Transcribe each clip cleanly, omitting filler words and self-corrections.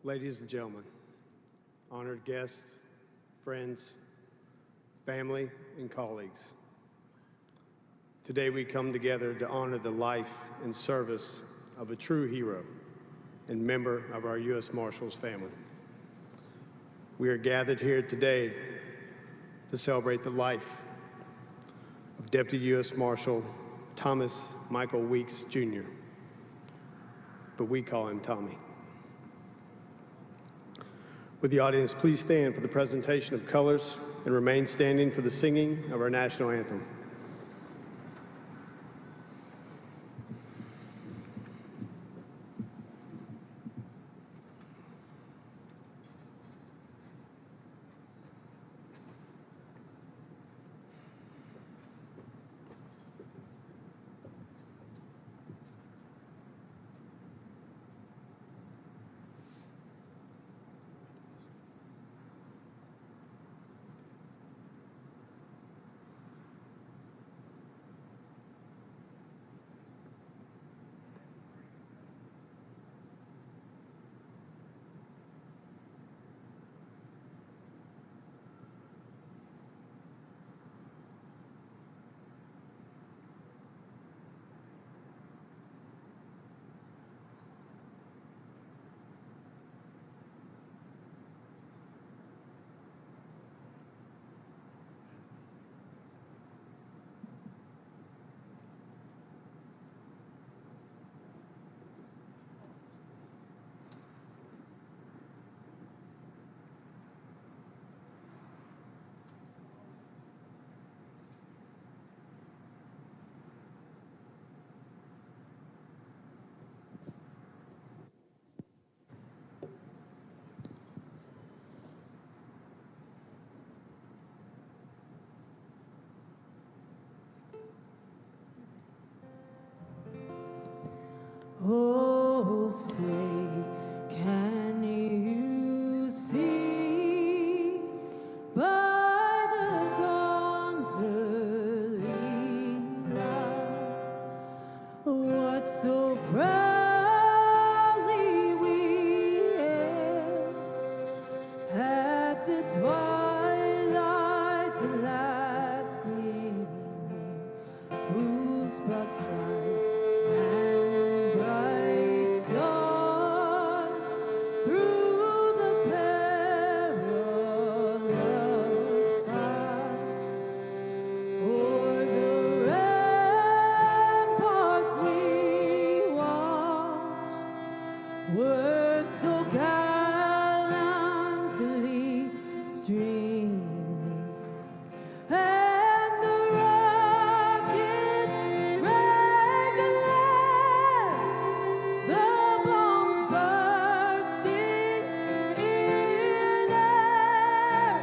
Ladies and gentlemen, honored guests, friends, family, and colleagues. Today we come together to honor the life and service of a true hero and member of our U.S. Marshals family. We are gathered here today to celebrate the life of Deputy U.S. Marshal Thomas Michael Weeks, Jr., but we call him Tommy. Would the audience please stand for the presentation of colors and remain standing for the singing of our national anthem. Oh, say, can you see by the dawn's early light what so proudly we hailed at the twilight's last gleaming, whose broad stripes and bright stars through the perilous fight o'er the ramparts we watched were so gallantly streaming, and the rockets rang alert, the bombs bursting in air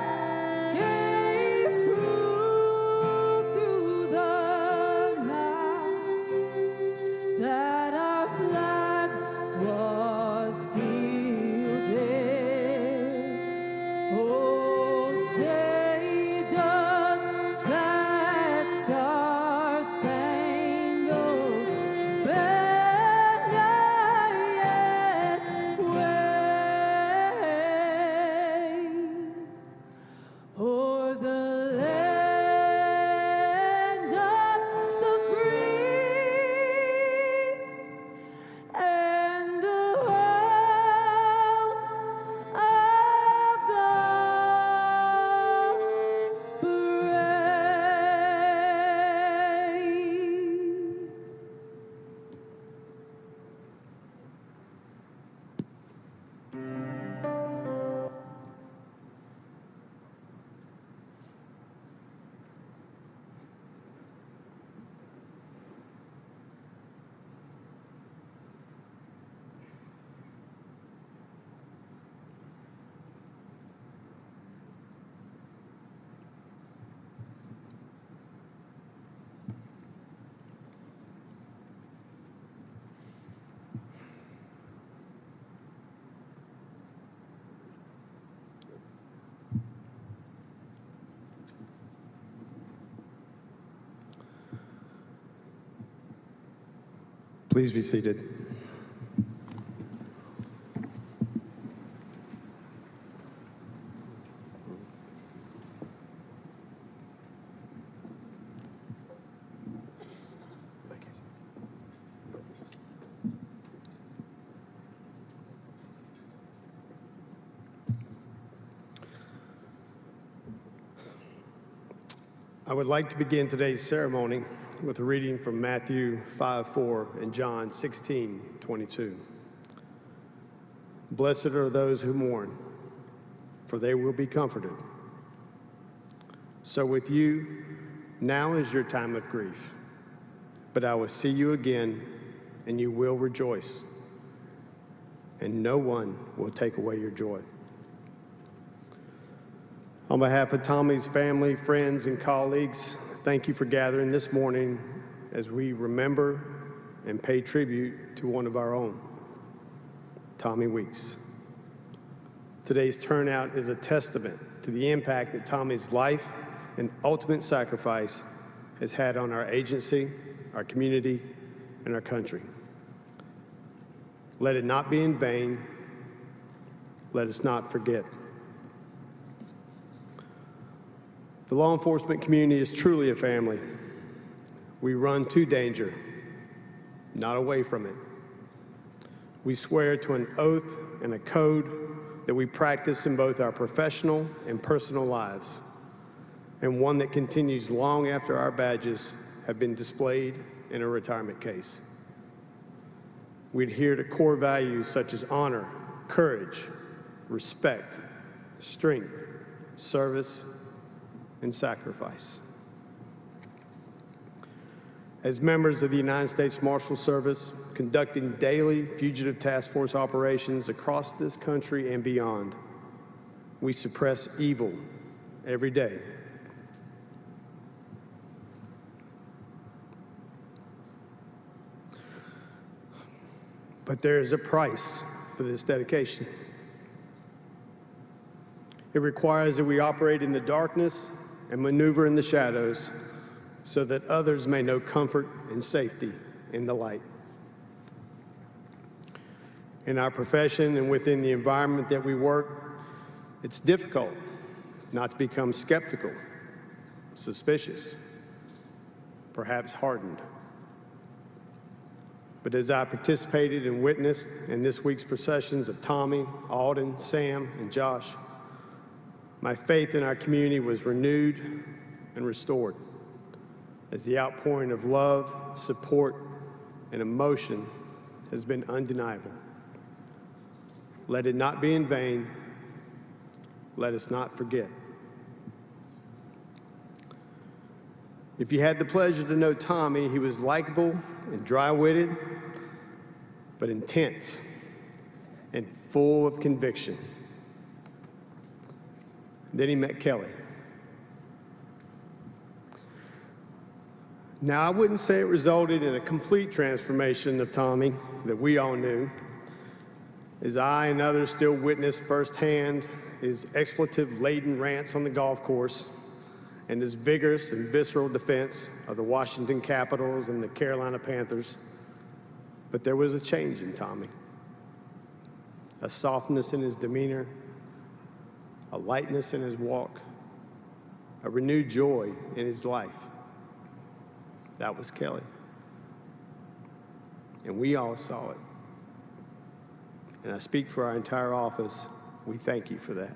gave proof through the night that our flag was still there. Oh, say does that star-spangled banner yet wave o'er the land of the free and the home of the brave. Please be seated. I would like to begin today's ceremony with a reading from Matthew 5:4 and John 16:22. Blessed are those who mourn, for they will be comforted. So with you, now is your time of grief, but I will see you again, and you will rejoice, and no one will take away your joy. On behalf of Tommy's family, friends, and colleagues, thank you for gathering this morning as we remember and pay tribute to one of our own, Tommy Weeks. Today's turnout is a testament to the impact that Tommy's life and ultimate sacrifice has had on our agency, our community, and our country. Let it not be in vain. Let us not forget. The law enforcement community is truly a family. We run to danger, not away from it. We swear to an oath and a code that we practice in both our professional and personal lives, and one that continues long after our badges have been displayed in a retirement case. We adhere to core values such as honor, courage, respect, strength, service, and sacrifice. As members of the United States Marshals Service, conducting daily fugitive task force operations across this country and beyond, we suppress evil every day. But there is a price for this dedication. It requires that we operate in the darkness and maneuver in the shadows so that others may know comfort and safety in the light. In our profession and within the environment that we work, it's difficult not to become skeptical, suspicious, perhaps hardened. But as I participated and witnessed in this week's processions of Tommy, Alden, Sam, and Josh, my faith in our community was renewed and restored as the outpouring of love, support, and emotion has been undeniable. Let it not be in vain. Let us not forget. If you had the pleasure to know Tommy, he was likable and dry-witted, but intense and full of conviction. Then he met Kelly. Now, I wouldn't say it resulted in a complete transformation of Tommy that we all knew, as I and others still witnessed firsthand his expletive-laden rants on the golf course and his vigorous and visceral defense of the Washington Capitals and the Carolina Panthers. But there was a change in Tommy, a softness in his demeanor, a lightness in his walk, a renewed joy in his life. That was Kelly. And we all saw it. And I speak for our entire office. We thank you for that.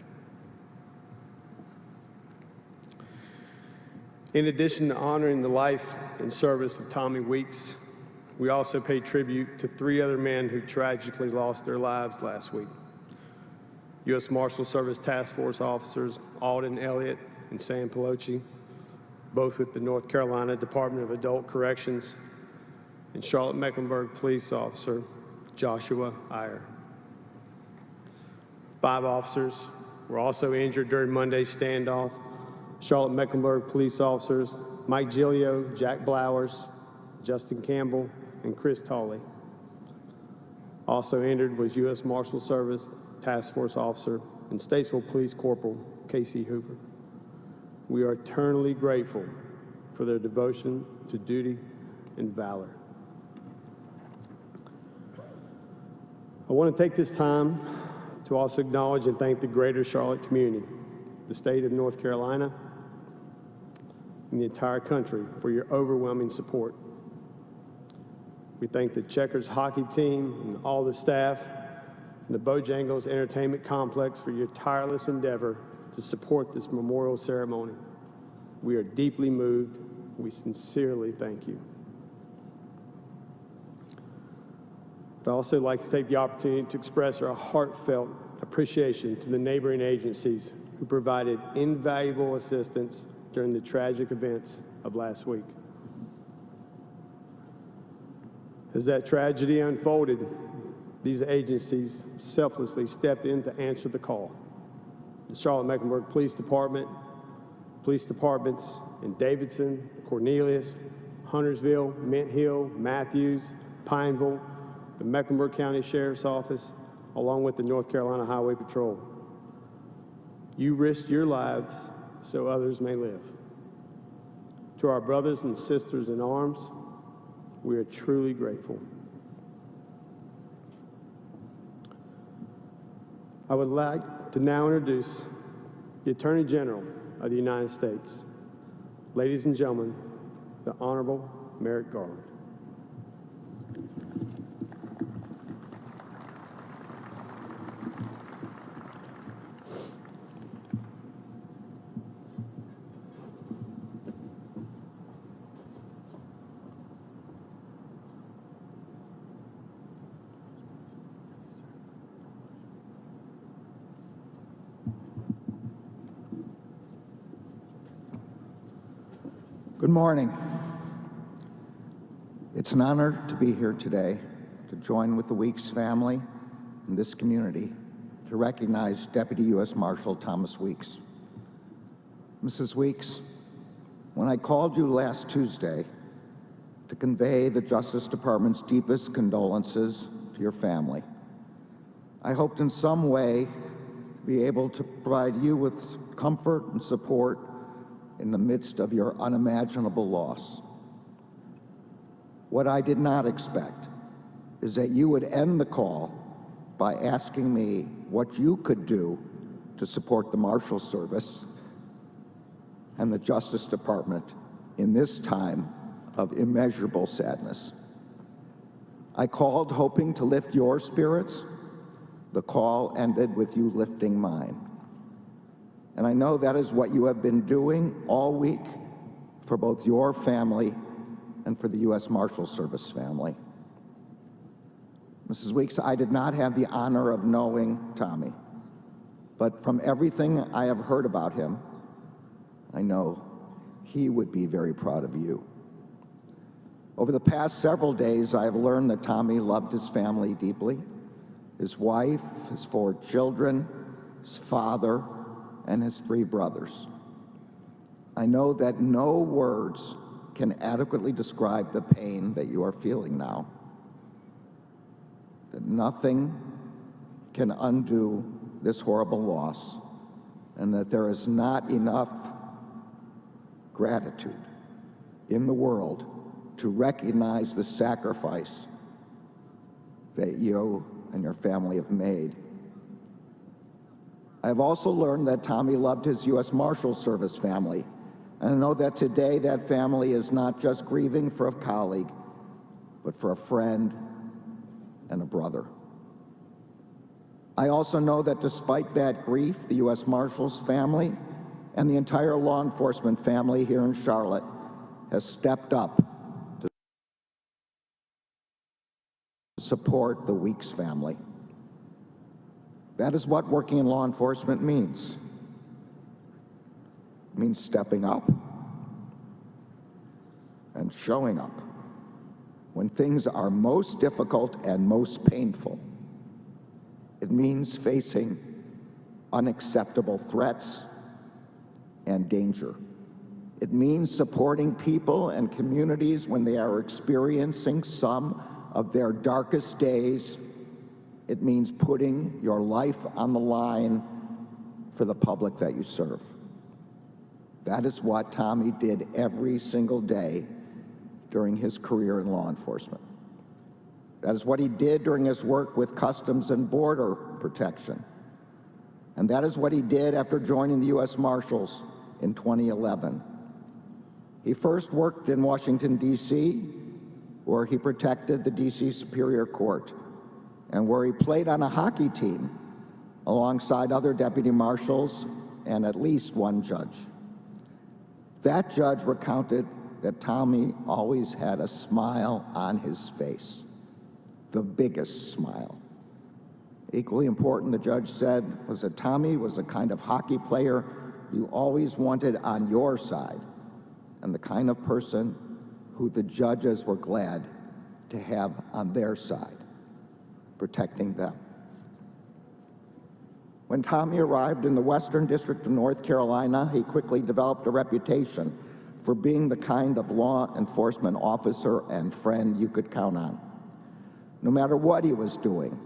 In addition to honoring the life and service of Tommy Weeks, we also pay tribute to 3 other men who tragically lost their lives last week. US Marshal Service Task Force officers Alden Elliott and Sam Pelosi, both with the North Carolina Department of Adult Corrections, and Charlotte-Mecklenburg Police Officer Joshua Iyer. 5 officers were also injured during Monday's standoff. Charlotte-Mecklenburg Police Officers Mike Giglio, Jack Blowers, Justin Campbell, and Chris Tolley. Also injured was US Marshal Service Task Force Officer and Statesville Police Corporal Casey Hoover. We are eternally grateful for their devotion to duty and valor. I want to take this time to also acknowledge and thank the greater Charlotte community, the state of North Carolina, and the entire country for your overwhelming support. We thank the Checkers hockey team and all the staff and the Bojangles Entertainment Complex for your tireless endeavor to support this memorial ceremony. We are deeply moved. We sincerely thank you. I'd also like to take the opportunity to express our heartfelt appreciation to the neighboring agencies who provided invaluable assistance during the tragic events of last week. As that tragedy unfolded, these agencies selflessly stepped in to answer the call. The Charlotte-Mecklenburg Police Department, police departments in Davidson, Cornelius, Huntersville, Mint Hill, Matthews, Pineville, the Mecklenburg County Sheriff's Office, along with the North Carolina Highway Patrol. You risked your lives so others may live. To our brothers and sisters in arms, we are truly grateful. I would like to now introduce the Attorney General of the United States. Ladies and gentlemen, the Honorable Merrick Garland. Good morning. It's an honor to be here today to join with the Weeks family and this community to recognize Deputy U.S. Marshal Thomas Weeks. Mrs. Weeks, when I called you last Tuesday to convey the Justice Department's deepest condolences to your family, I hoped in some way to be able to provide you with comfort and support in the midst of your unimaginable loss. What I did not expect is that you would end the call by asking me what you could do to support the Marshals Service and the Justice Department in this time of immeasurable sadness. I called hoping to lift your spirits. The call ended with you lifting mine. And I know that is what you have been doing all week for both your family and for the U.S. Marshals Service family. Mrs. Weeks, I did not have the honor of knowing Tommy, but from everything I have heard about him, I know he would be very proud of you. Over the past several days, I have learned that Tommy loved his family deeply, his wife, his 4 children, his father, and his 3 brothers. I know that no words can adequately describe the pain that you are feeling now, that nothing can undo this horrible loss, and that there is not enough gratitude in the world to recognize the sacrifice that you and your family have made. I have also learned that Tommy loved his U.S. Marshals Service family, and I know that today that family is not just grieving for a colleague, but for a friend and a brother. I also know that despite that grief, the U.S. Marshals family and the entire law enforcement family here in Charlotte has stepped up to support the Weeks family. That is what working in law enforcement means. It means stepping up and showing up when things are most difficult and most painful. It means facing unacceptable threats and danger. It means supporting people and communities when they are experiencing some of their darkest days. It means putting your life on the line for the public that you serve. That is what Tommy did every single day during his career in law enforcement. That is what he did during his work with Customs and Border Protection. And that is what he did after joining the U.S. Marshals in 2011. He first worked in Washington, D.C., where he protected the D.C. Superior Court, and where he played on a hockey team alongside other deputy marshals and at least 1 judge. that judge recounted that Tommy always had a smile on his face, the biggest smile. Equally important, the judge said, was that Tommy was a kind of hockey player you always wanted on your side, and the kind of person who the judges were glad to have on their side, protecting them. When Tommy arrived in the Western District of North Carolina, he quickly developed a reputation for being the kind of law enforcement officer and friend you could count on. No matter what he was doing,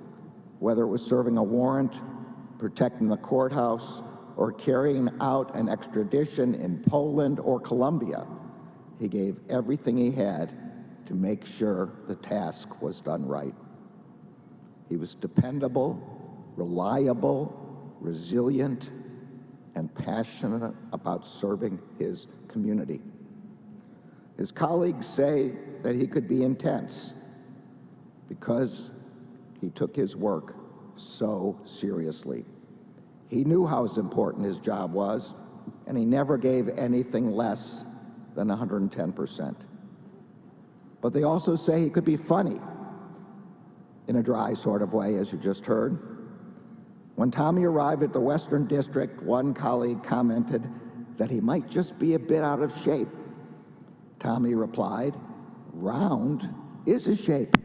whether it was serving a warrant, protecting the courthouse, or carrying out an extradition in Poland or Colombia, he gave everything he had to make sure the task was done right. He was dependable, reliable, resilient, and passionate about serving his community. His colleagues say that he could be intense because he took his work so seriously. He knew how important his job was, and he never gave anything less than 110%. But they also say he could be funny, in a dry sort of way, as you just heard. When Tommy arrived at the Western District, one colleague commented that he might just be a bit out of shape. Tommy replied, "Round is a shape."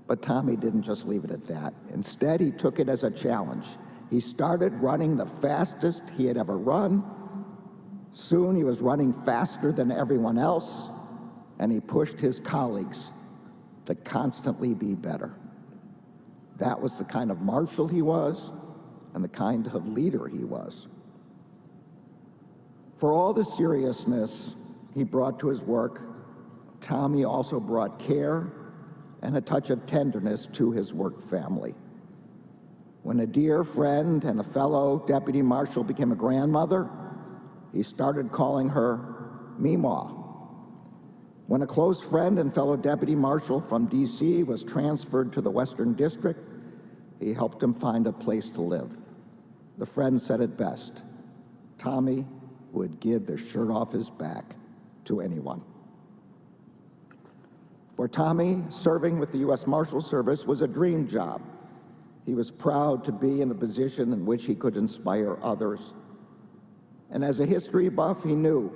But Tommy didn't just leave it at that. Instead, he took it as a challenge. He started running the fastest he had ever run. Soon he was running faster than everyone else, and he pushed his colleagues to constantly be better. That was the kind of marshal he was and the kind of leader he was. For all the seriousness he brought to his work, Tommy also brought care and a touch of tenderness to his work family. When a dear friend and a fellow deputy marshal became a grandmother, he started calling her Meemaw. When a close friend and fellow deputy marshal from D.C. was transferred to the Western District, he helped him find a place to live. The friend said it best: Tommy would give the shirt off his back to anyone. For Tommy, serving with the U.S. Marshals Service was a dream job. He was proud to be in a position in which he could inspire others. And as a history buff, he knew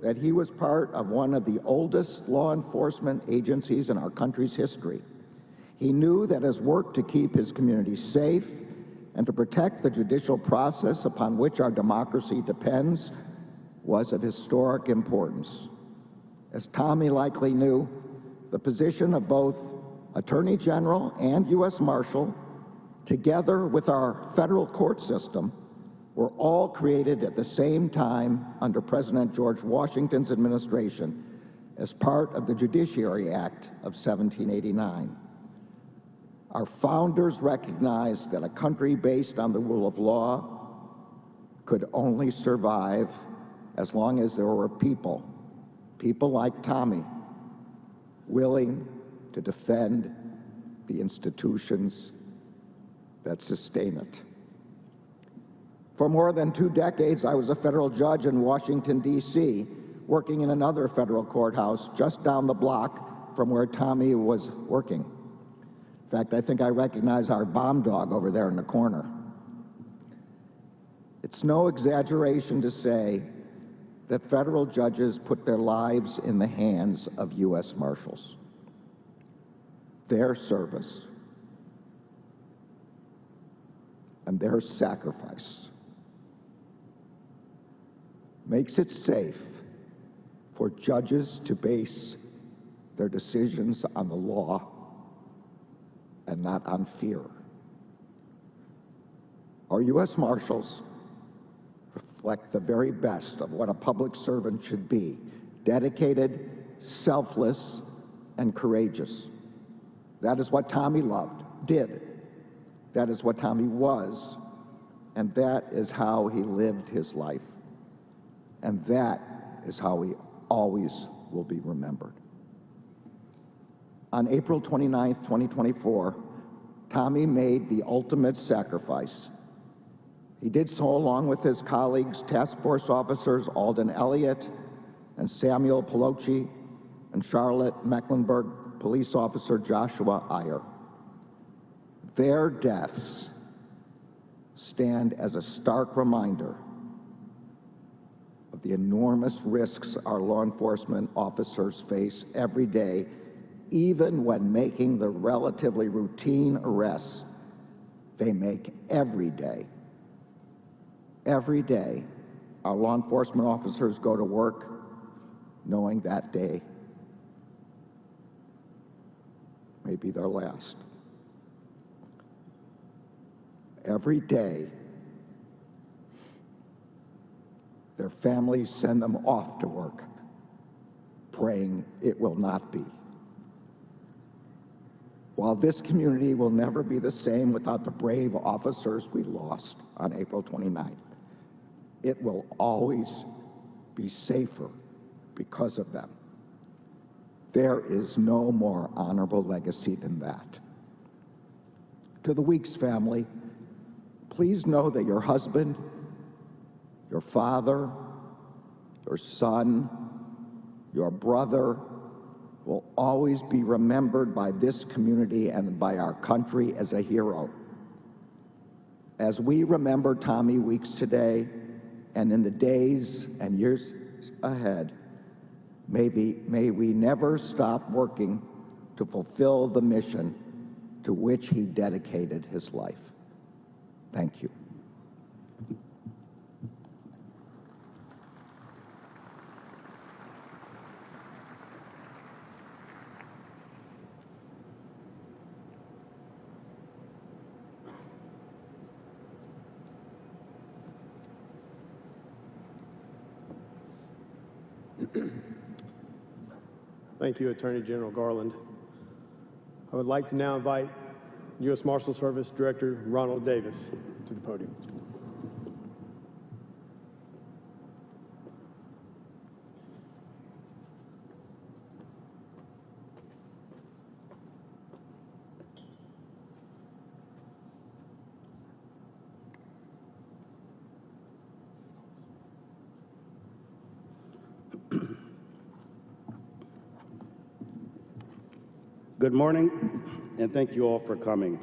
that he was part of one of the oldest law enforcement agencies in our country's history. He knew that his work to keep his community safe and to protect the judicial process upon which our democracy depends was of historic importance. As Tommy likely knew, the position of both Attorney General and U.S. Marshal, together with our federal court system, were all created at the same time under President George Washington's administration as part of the Judiciary Act of 1789. Our founders recognized that a country based on the rule of law could only survive as long as there were people like Tommy, willing to defend the institutions that sustain it. For more than 2 decades, I was a federal judge in Washington, D.C., working in another federal courthouse just down the block from where Tommy was working. In fact, I think I recognize our bomb dog over there in the corner. It's no exaggeration to say that federal judges put their lives in the hands of U.S. Marshals. Their service and their sacrifice makes it safe for judges to base their decisions on the law and not on fear. Our U.S. Marshals reflect the very best of what a public servant should be: dedicated, selfless, and courageous. That is what Tommy did. That is what Tommy was, and that is how he lived his life. And that is how he always will be remembered. On April 29th, 2024, Tommy made the ultimate sacrifice. He did so along with his colleagues, Task Force officers Alden Elliott and Samuel Pelosi, and Charlotte Mecklenburg police officer Joshua Iyer. Their deaths stand as a stark reminder of the enormous risks our law enforcement officers face every day, even when making the relatively routine arrests they make every day. Every day, our law enforcement officers go to work knowing that day may be their last. Every day, their families send them off to work, praying it will not be. While this community will never be the same without the brave officers we lost on April 29th, it will always be safer because of them. There is no more honorable legacy than that. To the Weeks family, please know that your husband, your father, your son, your brother will always be remembered by this community and by our country as a hero. As we remember Tommy Weeks today and in the days and years ahead, may we never stop working to fulfill the mission to which he dedicated his life. Thank you. Thank you, Attorney General Garland. I would like to now invite U.S. Marshal Service Director Ronald Davis to the podium. Good morning, and thank you all for coming.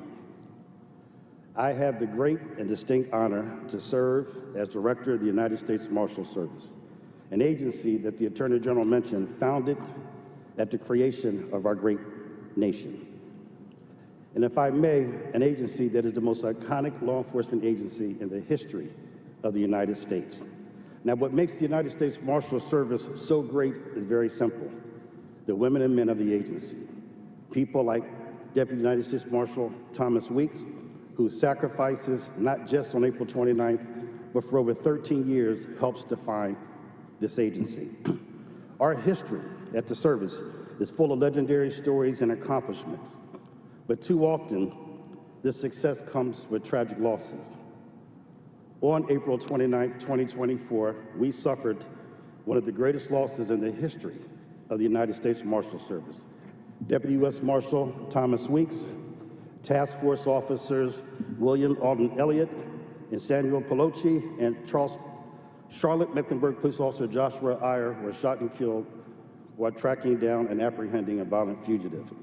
I have the great and distinct honor to serve as Director of the United States Marshal Service, an agency that the Attorney General mentioned founded at the creation of our great nation. And if I may, an agency that is the most iconic law enforcement agency in the history of the United States. Now, what makes the United States Marshal Service so great is very simple: the women and men of the agency. People like Deputy United States Marshal Thomas Weeks, whose sacrifices, not just on April 29th, but for over 13 years, helps define this agency. Our history at the service is full of legendary stories and accomplishments, but too often, this success comes with tragic losses. On April 29th, 2024, we suffered one of the greatest losses in the history of the United States Marshal Service. Deputy U.S. Marshal Thomas Weeks, Task Force officers Alden Elliott and Samuel Pelosi, and Charlotte Mecklenburg police officer Joshua Iyer were shot and killed while tracking down and apprehending a violent fugitive.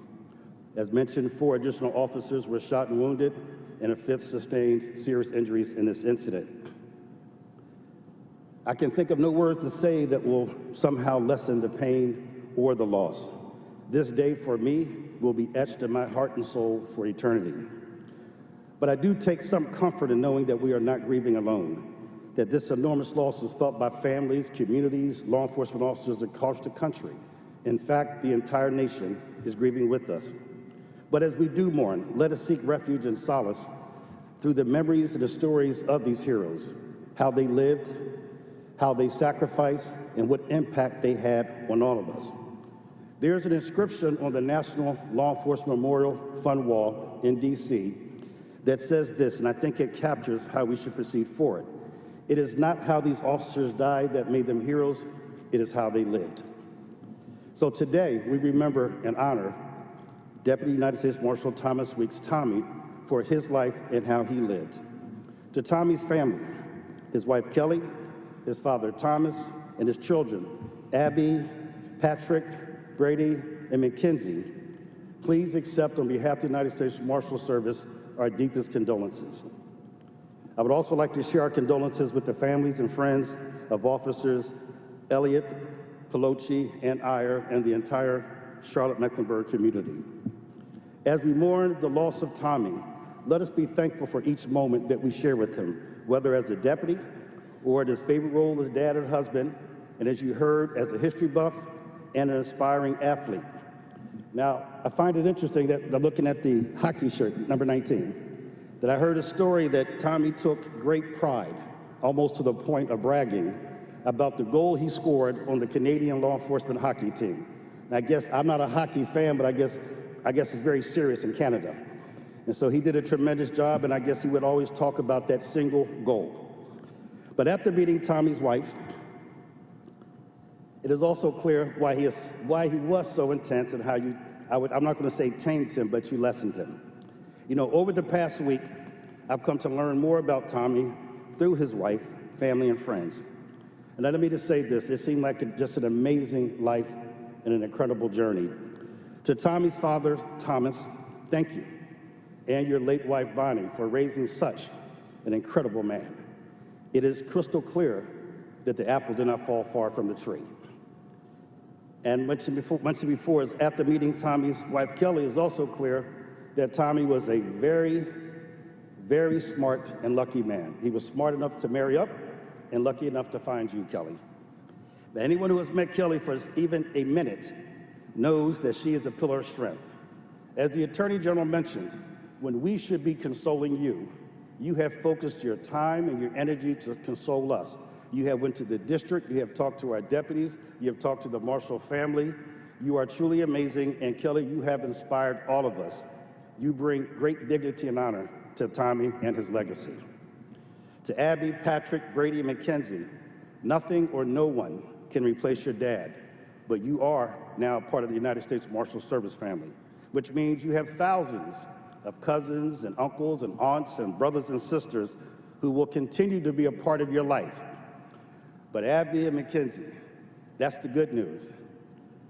As mentioned, 4 additional officers were shot and wounded, and a 5th sustained serious injuries in this incident. I can think of no words to say that will somehow lessen the pain or the loss. This day for me will be etched in my heart and soul for eternity. But I do take some comfort in knowing that we are not grieving alone, that this enormous loss is felt by families, communities, law enforcement officers across the country. In fact, the entire nation is grieving with us. But as we do mourn, let us seek refuge and solace through the memories and the stories of these heroes, how they lived, how they sacrificed, and what impact they had on all of us. There's an inscription on the National Law Enforcement Memorial Fund wall in D.C. that says this, and I think it captures how we should proceed forward. It is not how these officers died that made them heroes, it is how they lived. So today, we remember and honor Deputy United States Marshal Thomas Weeks, Tommy, for his life and how he lived. To Tommy's family, his wife Kelly, his father Thomas, and his children, Abby, Patrick, Brady, and Mackenzie, please accept on behalf of the United States Marshal Service our deepest condolences. I would also like to share our condolences with the families and friends of officers Elliott, Pelosi, and Iyer, and the entire Charlotte-Mecklenburg community. As we mourn the loss of Tommy, let us be thankful for each moment that we share with him, whether as a deputy or in his favorite role as dad and husband, and as you heard, as a history buff and an aspiring athlete. Now, I find it interesting that I'm looking at the hockey shirt, number 19, that I heard a story that Tommy took great pride, almost to the point of bragging, about the goal he scored on the Canadian law enforcement hockey team. And I guess I'm not a hockey fan, but I guess it's very serious in Canada. And so he did a tremendous job, and I guess he would always talk about that single goal. But after meeting Tommy's wife, it is also clear why he was so intense and how I'm not going to say tamed him, but you lessoned him. You know, over the past week, I've come to learn more about Tommy through his wife, family, and friends. And let me just say this, it seemed like just an amazing life and an incredible journey. To Tommy's father, Thomas, thank you, and your late wife, Bonnie, for raising such an incredible man. It is crystal clear that the apple did not fall far from the tree. And mentioned before is after meeting Tommy's wife, Kelly, is also clear that Tommy was a very, very smart and lucky man. He was smart enough to marry up and lucky enough to find you, Kelly. But anyone who has met Kelly for even a minute knows that she is a pillar of strength. As the Attorney General mentioned, when we should be consoling you, you have focused your time and your energy to console us. You have went to the district, you have talked to our deputies, you have talked to the Marshall family. You are truly amazing, and Kelly, you have inspired all of us. You bring great dignity and honor to Tommy and his legacy. To Abby, Patrick, Brady, and Mackenzie, nothing or no one can replace your dad, but you are now part of the United States Marshal Service family, which means you have thousands of cousins and uncles and aunts and brothers and sisters who will continue to be a part of your life. But Abby and Mackenzie, that's the good news.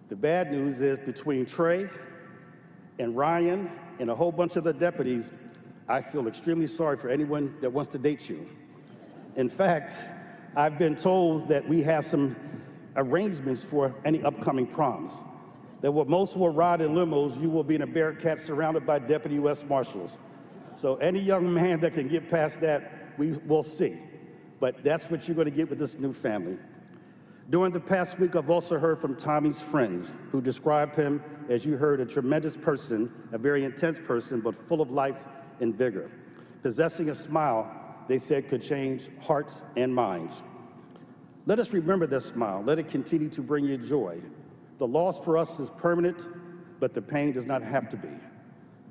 The bad news is between Trey and Ryan and a whole bunch of the deputies, I feel extremely sorry for anyone that wants to date you. In fact, I've been told that we have some arrangements for any upcoming proms. That most will ride in limos, you will be in a Bearcat surrounded by Deputy U.S. Marshals. So any young man that can get past that, we will see. But that's what you're going to get with this new family. During the past week, I've also heard from Tommy's friends who describe him, as you heard, a tremendous person, a very intense person, but full of life and vigor. Possessing a smile, they said, could change hearts and minds. Let us remember this smile. Let it continue to bring you joy. The loss for us is permanent, but the pain does not have to be.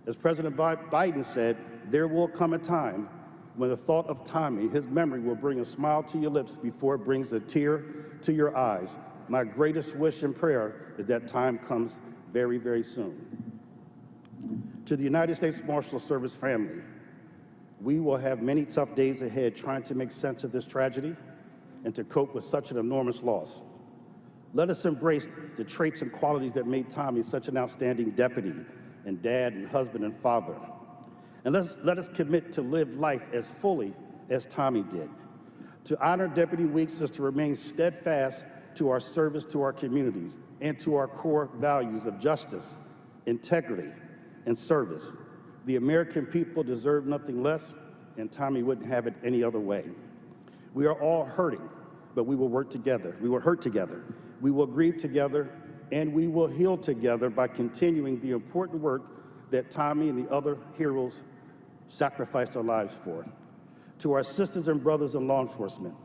As President Biden said, there will come a time when the thought of Tommy, his memory, will bring a smile to your lips before it brings a tear to your eyes. My greatest wish and prayer is that time comes very, very soon. To the United States Marshal Service family, we will have many tough days ahead trying to make sense of this tragedy and to cope with such an enormous loss. Let us embrace the traits and qualities that made Tommy such an outstanding deputy and dad and husband and father. And let us commit to live life as fully as Tommy did. To honor Deputy Weeks is to remain steadfast to our service to our communities and to our core values of justice, integrity, and service. The American people deserve nothing less, and Tommy wouldn't have it any other way. We are all hurting, but we will work together. We will hurt together. We will grieve together, and we will heal together by continuing the important work that Tommy and the other heroes sacrificed their lives for. To our sisters and brothers in law enforcement,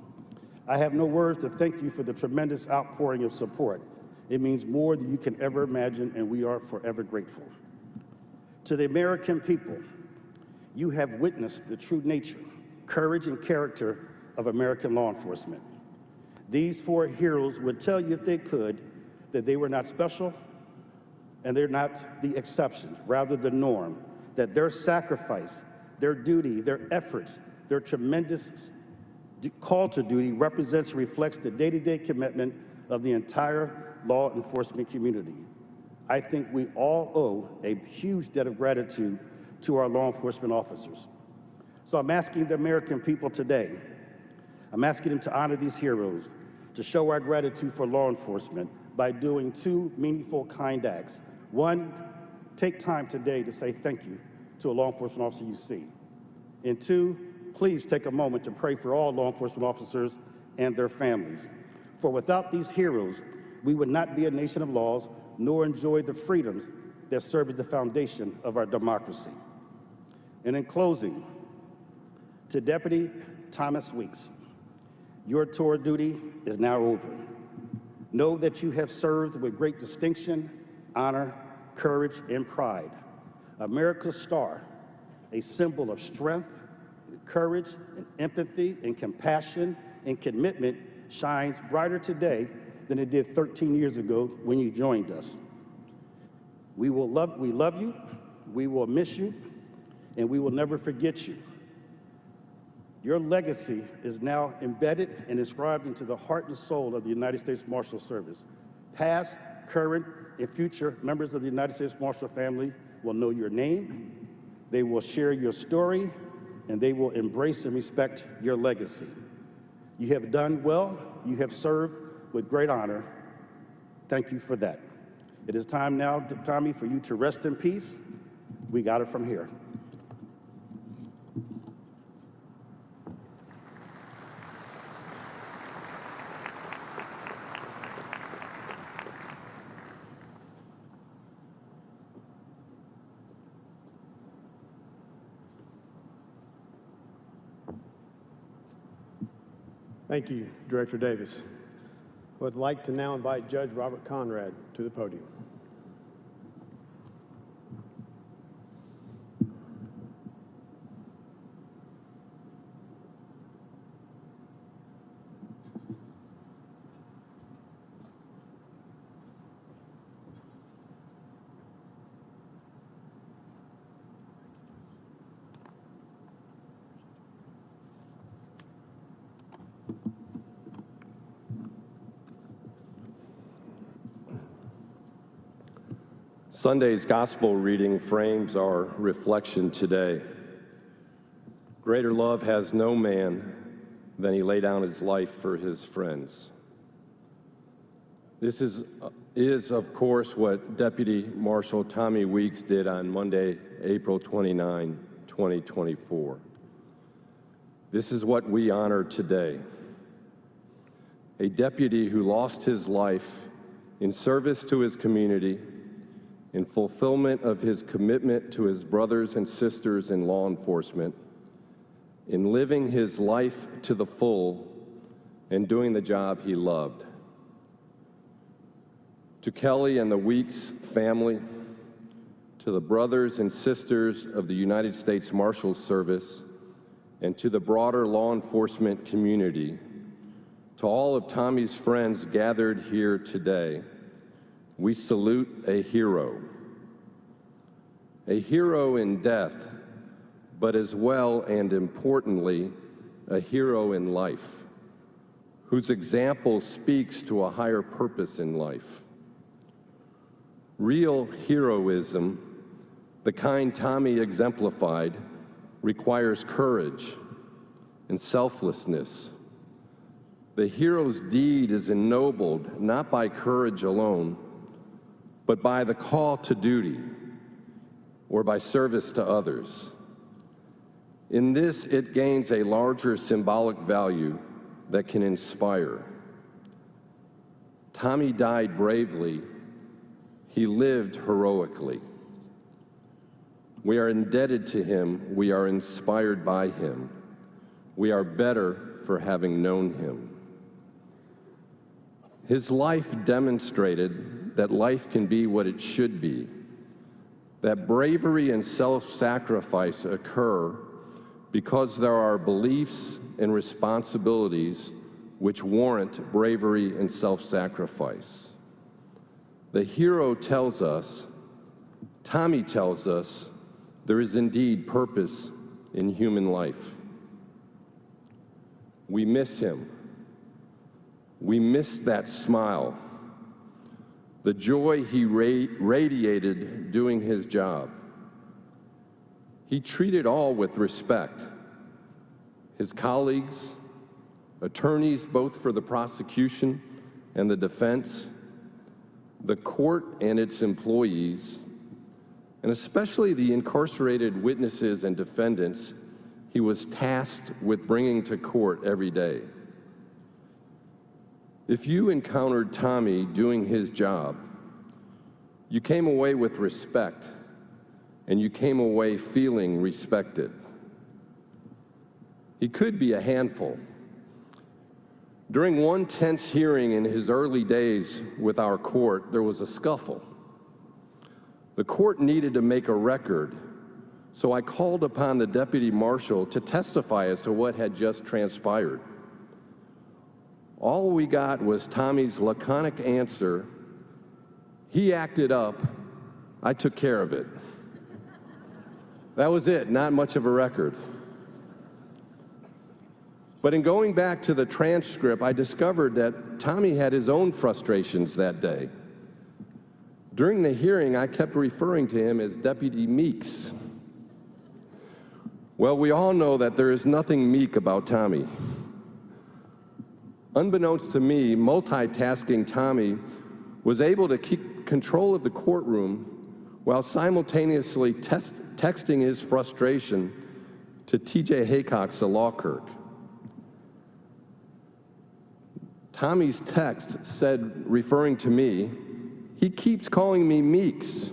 I have no words to thank you for the tremendous outpouring of support. It means more than you can ever imagine, and we are forever grateful. To the American people, you have witnessed the true nature, courage, and character of American law enforcement. These four heroes would tell you if they could that they were not special and they're not the exception, rather the norm, that their sacrifice, their duty, their efforts, Their tremendous call to duty represents and reflects the day-to-day commitment of the entire law enforcement community. I think we all owe a huge debt of gratitude to our law enforcement officers. So I'm asking the American people today, I'm asking them to honor these heroes, to show our gratitude for law enforcement by doing two meaningful, kind acts. One, take time today to say thank you to a law enforcement officer you see. And two, please take a moment to pray for all law enforcement officers and their families. For without these heroes, we would not be a nation of laws, nor enjoy the freedoms that serve as the foundation of our democracy. And in closing, to Deputy Thomas Weeks, your tour of duty is now over. Know that you have served with great distinction, honor, courage, and pride. America's star, a symbol of strength, courage, and empathy, and compassion, and commitment, shines brighter today than it did 13 years ago when you joined us. We love you, we will miss you, and we will never forget you. Your legacy is now embedded and inscribed into the heart and soul of the United States Marshal Service. Past, current, and future members of the United States Marshal family will know your name, they will share your story, and they will embrace and respect your legacy. You have done well, you have served with great honor. Thank you for that. It is time now, Tommy, for you to rest in peace. We got it from here. Thank you, Director Davis. I would like to now invite Judge Robert Conrad to the podium. Sunday's gospel reading frames our reflection today. Greater love has no man than he lay down his life for his friends. This is of course, what Deputy Marshal Tommy Weeks did on Monday, April 29, 2024. This is what we honor today. A deputy who lost his life in service to his community, in fulfillment of his commitment to his brothers and sisters in law enforcement, in living his life to the full and doing the job he loved. To Kelly and the Weeks family, to the brothers and sisters of the United States Marshals Service, and to the broader law enforcement community, to all of Tommy's friends gathered here today, we salute a hero in death, but as well and importantly, a hero in life, whose example speaks to a higher purpose in life. Real heroism, the kind Tommy exemplified, requires courage and selflessness. The hero's deed is ennobled not by courage alone, but by the call to duty or by service to others. In this, it gains a larger symbolic value that can inspire. Tommy died bravely. He lived heroically. We are indebted to him. We are inspired by him. We are better for having known him. His life demonstrated that life can be what it should be, that bravery and self-sacrifice occur because there are beliefs and responsibilities which warrant bravery and self-sacrifice. The hero tells us, Tommy tells us, there is indeed purpose in human life. We miss him. We miss that smile, the joy he radiated doing his job. He treated all with respect. His colleagues, attorneys both for the prosecution and the defense, the court and its employees, and especially the incarcerated witnesses and defendants he was tasked with bringing to court every day. If you encountered Tommy doing his job, you came away with respect, and you came away feeling respected. He could be a handful. During one tense hearing in his early days with our court, there was a scuffle. The court needed to make a record, so I called upon the Deputy Marshal to testify as to what had just transpired. All we got was Tommy's laconic answer, "He acted up, I took care of it." That was it, not much of a record. But in going back to the transcript, I discovered that Tommy had his own frustrations that day. During the hearing, I kept referring to him as Deputy Meeks. Well, we all know that there is nothing meek about Tommy. Unbeknownst to me, multitasking Tommy was able to keep control of the courtroom while simultaneously texting his frustration to T.J. Haycox, a law clerk. Tommy's text said, referring to me, "He keeps calling me Meeks."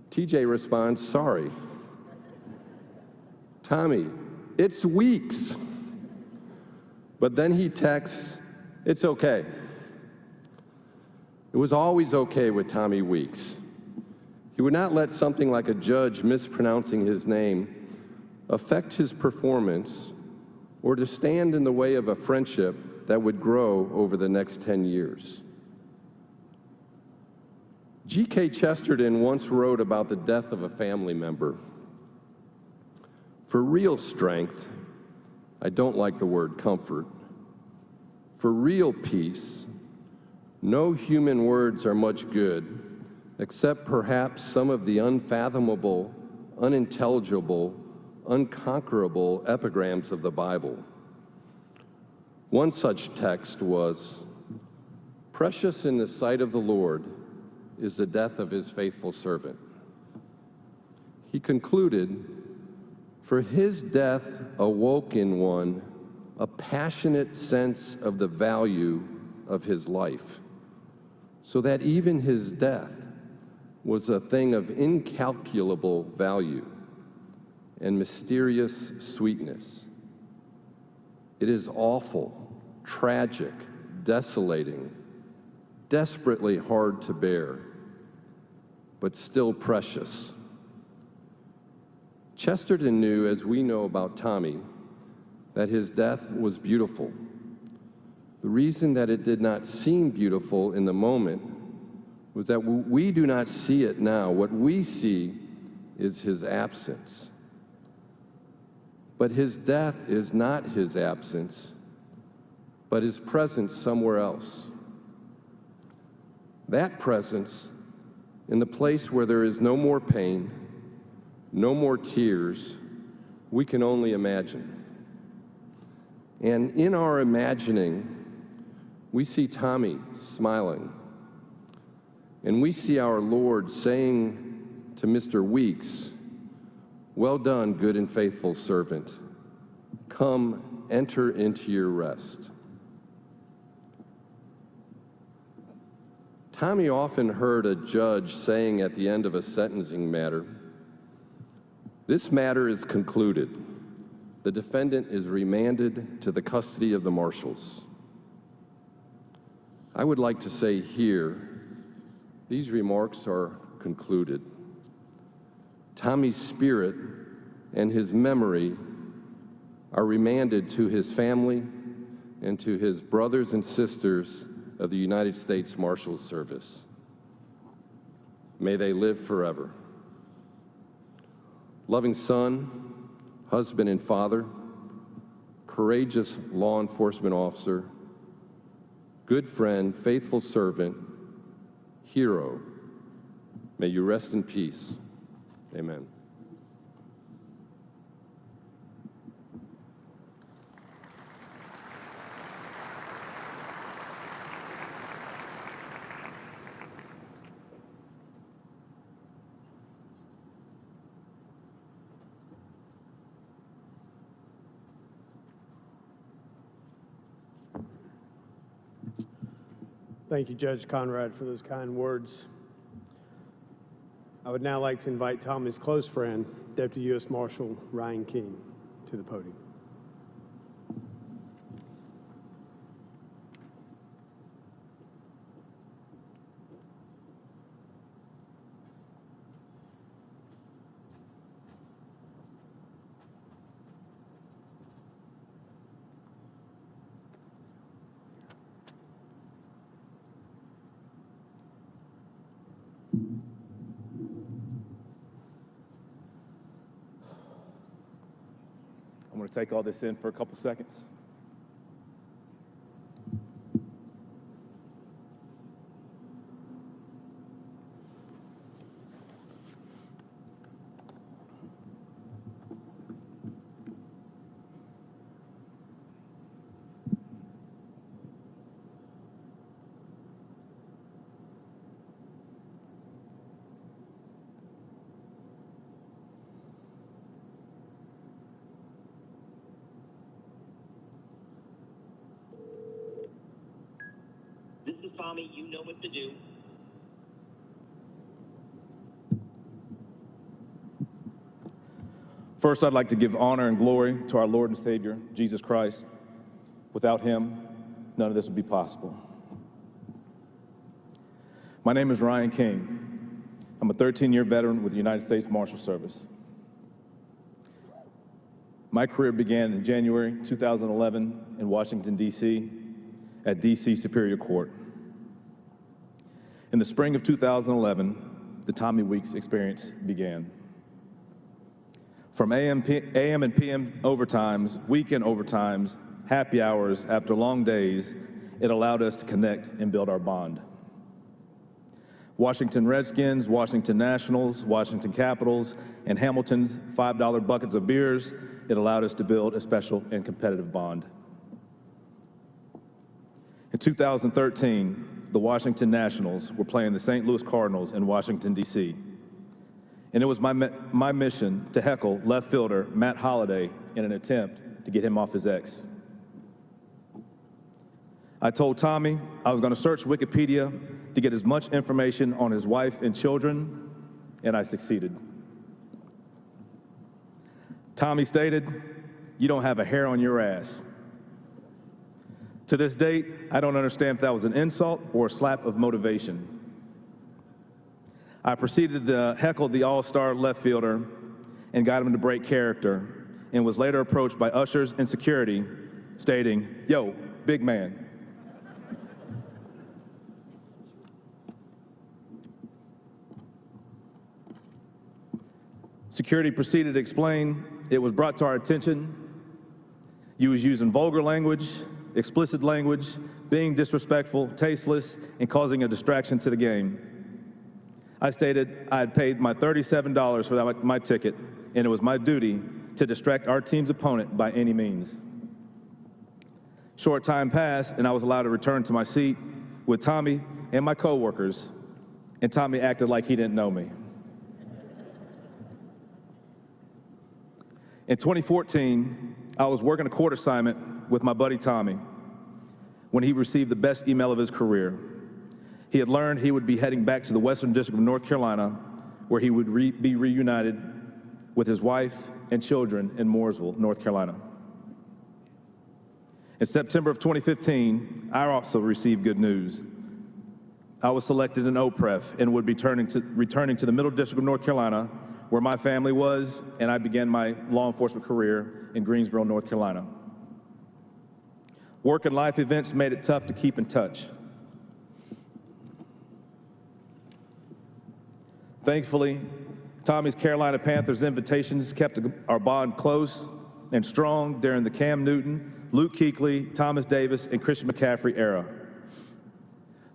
TJ responds, "Sorry." Tommy, "It's Weeks." But then he texts, "It's okay." It was always okay with Tommy Weeks. He would not let something like a judge mispronouncing his name affect his performance or to stand in the way of a friendship that would grow over the next 10 years. G.K. Chesterton once wrote about the death of a family member. For real strength, I don't like the word comfort. For real peace, no human words are much good, except perhaps some of the unfathomable, unintelligible, unconquerable epigrams of the Bible. One such text was, "Precious in the sight of the Lord is the death of his faithful servant." He concluded, "For his death awoke in one a passionate sense of the value of his life, so that even his death was a thing of incalculable value and mysterious sweetness. It is awful, tragic, desolating, desperately hard to bear, but still precious." Chesterton knew, as we know about Tommy, that his death was beautiful. The reason that it did not seem beautiful in the moment was that we do not see it now. What we see is his absence. But his death is not his absence, but his presence somewhere else. That presence, in the place where there is no more pain, no more tears, we can only imagine. And in our imagining, we see Tommy smiling. And we see our Lord saying to Mr. Weeks, "Well done, good and faithful servant. Come, enter into your rest." Tommy often heard a judge saying at the end of a sentencing matter, "This matter is concluded. The defendant is remanded to the custody of the marshals." I would like to say here, these remarks are concluded. Tommy's spirit and his memory are remanded to his family and to his brothers and sisters of the United States Marshals Service. May they live forever. Loving son, husband and father, courageous law enforcement officer, good friend, faithful servant, hero. May you rest in peace. Amen. Thank you, Judge Conrad, for those kind words. I would now like to invite Tommy's close friend, Deputy U.S. Marshal Ryan King, to the podium. I'm going to take all this in for a couple seconds. This is Tommy. You know what to do. First, I'd like to give honor and glory to our Lord and Savior, Jesus Christ. Without him, none of this would be possible. My name is Ryan King. I'm a 13-year veteran with the United States Marshal Service. My career began in January 2011 in Washington, D.C. at D.C. Superior Court. In the spring of 2011, the Tommy Weeks experience began. From AM and PM overtimes, weekend overtimes, happy hours, after long days, it allowed us to connect and build our bond. Washington Redskins, Washington Nationals, Washington Capitals, and Hamilton's $5 buckets of beers, it allowed us to build a special and competitive bond. In 2013, the Washington Nationals were playing the St. Louis Cardinals in Washington, D.C. And it was my mission to heckle left fielder Matt Holliday in an attempt to get him off his ex. I told Tommy I was going to search Wikipedia to get as much information on his wife and children, and I succeeded. Tommy stated, "You don't have a hair on your ass." To this date, I don't understand if that was an insult or a slap of motivation. I proceeded to heckle the all-star left fielder and got him to break character, and was later approached by ushers and security stating, "Yo, big man." Security proceeded to explain it was brought to our attention you was using vulgar language, explicit language, being disrespectful, tasteless, and causing a distraction to the game. I stated I had paid my $37 for my ticket, and it was my duty to distract our team's opponent by any means. Short time passed, and I was allowed to return to my seat with Tommy and my coworkers, and Tommy acted like he didn't know me. In 2014, I was working a court assignment with my buddy Tommy when he received the best email of his career. He had learned he would be heading back to the Western District of North Carolina, where he would be reunited with his wife and children in Mooresville, North Carolina. In September of 2015, I also received good news. I was selected in OPREF and would be returning to the Middle District of North Carolina, where my family was, and I began my law enforcement career in Greensboro, North Carolina. Work and life events made it tough to keep in touch. Thankfully, Tommy's Carolina Panthers invitations kept our bond close, and strong during the Cam Newton, Luke Kuechly, Thomas Davis, and Christian McCaffrey era.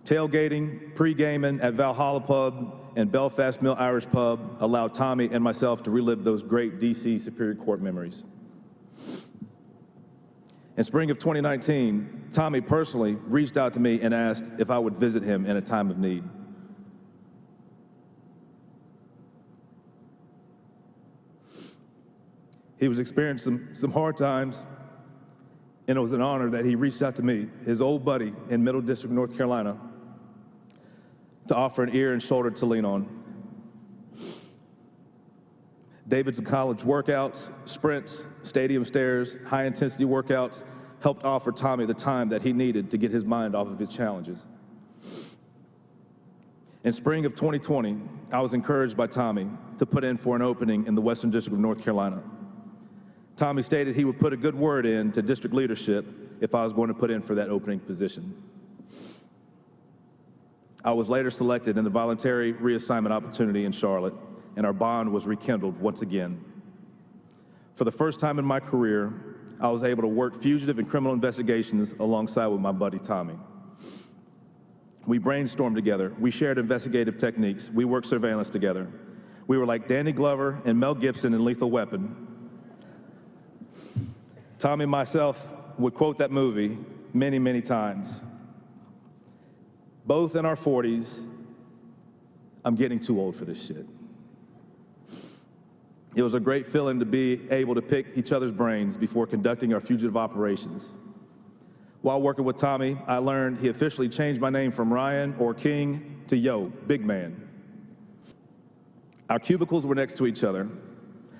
Tailgating, pre-gaming at Valhalla Pub and Belfast Mill Irish Pub allowed Tommy and myself to relive those great D.C. Superior Court memories. In spring of 2019, Tommy personally reached out to me and asked if I would visit him in a time of need. He was experiencing some hard times, and it was an honor that he reached out to me, his old buddy in Middle District, North Carolina, to offer an ear and shoulder to lean on. David's college workouts, sprints, stadium stairs, high-intensity workouts helped offer Tommy the time that he needed to get his mind off of his challenges. In spring of 2020, I was encouraged by Tommy to put in for an opening in the Western District of North Carolina. Tommy stated he would put a good word in to district leadership if I was going to put in for that opening position. I was later selected in the voluntary reassignment opportunity in Charlotte, and our bond was rekindled once again. For the first time in my career, I was able to work fugitive and criminal investigations alongside with my buddy Tommy. We brainstormed together, we shared investigative techniques, we worked surveillance together. We were like Danny Glover and Mel Gibson in Lethal Weapon. Tommy and myself would quote that movie many, many times. Both in our 40s, I'm getting too old for this shit. It was a great feeling to be able to pick each other's brains before conducting our fugitive operations. While working with Tommy, I learned he officially changed my name from Ryan or King to Yo, Big Man. Our cubicles were next to each other.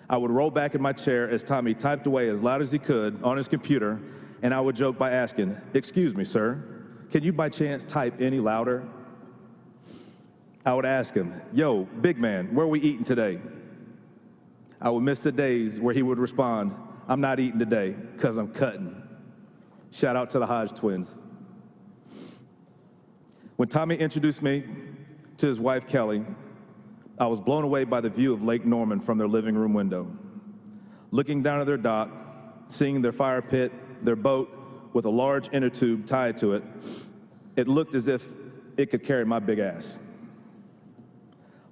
I would roll back in my chair as Tommy typed away as loud as he could on his computer, and I would joke by asking, "Excuse me, sir, can you by chance type any louder?" I would ask him, "Yo, Big Man, where are we eating today?" I would miss the days where he would respond, "I'm not eating today, 'cause I'm cutting." Shout out to the Hodge twins. When Tommy introduced me to his wife, Kelly, I was blown away by the view of Lake Norman from their living room window. Looking down at their dock, seeing their fire pit, their boat with a large inner tube tied to it, it looked as if it could carry my big ass.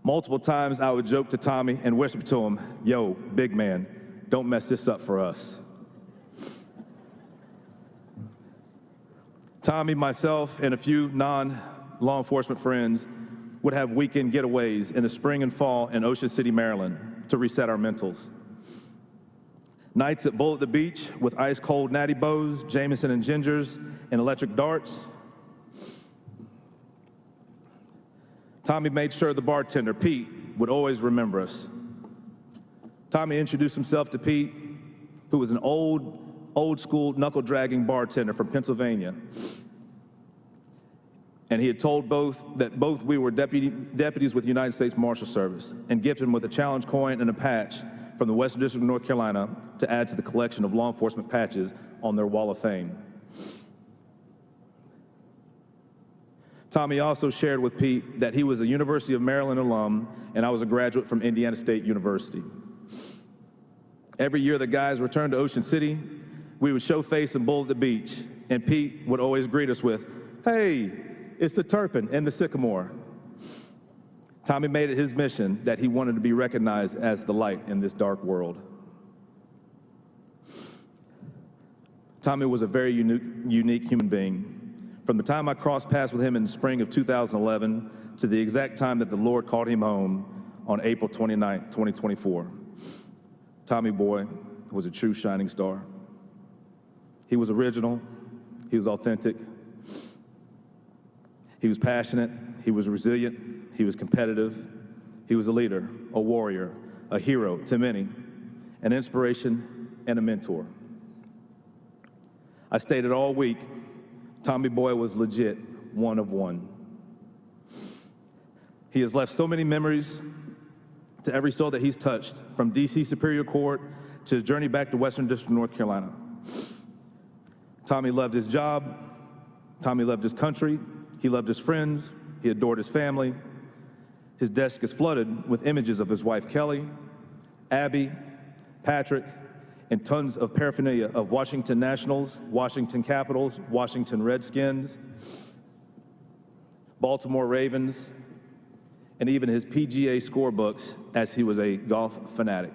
Multiple times I would joke to Tommy and whisper to him, "Yo, Big Man, don't mess this up for us." Tommy, myself, and a few non-law enforcement friends would have weekend getaways in the spring and fall in Ocean City, Maryland, to reset our mentals. Nights at Bull at the Beach with ice-cold Natty Bows, Jameson and Gingers, and electric darts. Tommy made sure the bartender, Pete, would always remember us. Tommy introduced himself to Pete, who was an old-school knuckle-dragging bartender from Pennsylvania. And he had told that both we were deputies with the United States Marshal Service, and gifted him with a challenge coin and a patch from the Western District of North Carolina to add to the collection of law enforcement patches on their Wall of Fame. Tommy also shared with Pete that he was a University of Maryland alum, and I was a graduate from Indiana State University. Every year the guys returned to Ocean City, we would show face and Bull at the Beach, and Pete would always greet us with, "Hey, it's the Turpin and the Sycamore." Tommy made it his mission that he wanted to be recognized as the light in this dark world. Tommy was a very unique human being. From the time I crossed paths with him in the spring of 2011 to the exact time that the Lord called him home on April 29, 2024, Tommy boy was a true shining star. He was original, he was authentic, he was passionate, he was resilient, he was competitive, he was a leader, a warrior, a hero to many, an inspiration and a mentor. I stated all week, Tommy boy was legit one of one. He has left so many memories to every soul that he's touched, from DC Superior Court to his journey back to Western District of North Carolina. Tommy loved his job, Tommy loved his country, he loved his friends, he adored his family. His desk is flooded with images of his wife Kelly, Abby, Patrick, and tons of paraphernalia of Washington Nationals, Washington Capitals, Washington Redskins, Baltimore Ravens, and even his PGA scorebooks as he was a golf fanatic.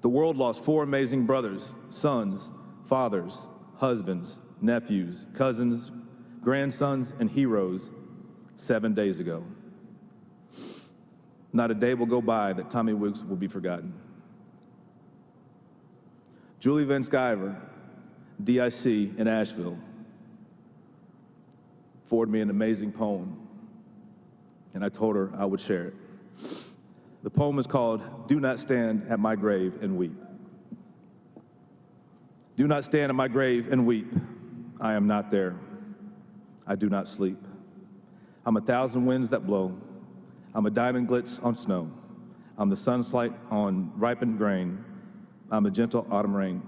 The world lost 4 amazing brothers, sons, fathers, husbands, nephews, cousins, grandsons, and heroes 7 days ago. Not a day will go by that Tommy Wiggs will be forgotten. Julie Van Sciver, DIC in Asheville, forwarded me an amazing poem, and I told her I would share it. The poem is called "Do Not Stand at My Grave and Weep." Do not stand at my grave and weep. I am not there. I do not sleep. I'm 1,000 winds that blow. I'm a diamond glitz on snow. I'm the sunlight on ripened grain. I'm a gentle autumn rain.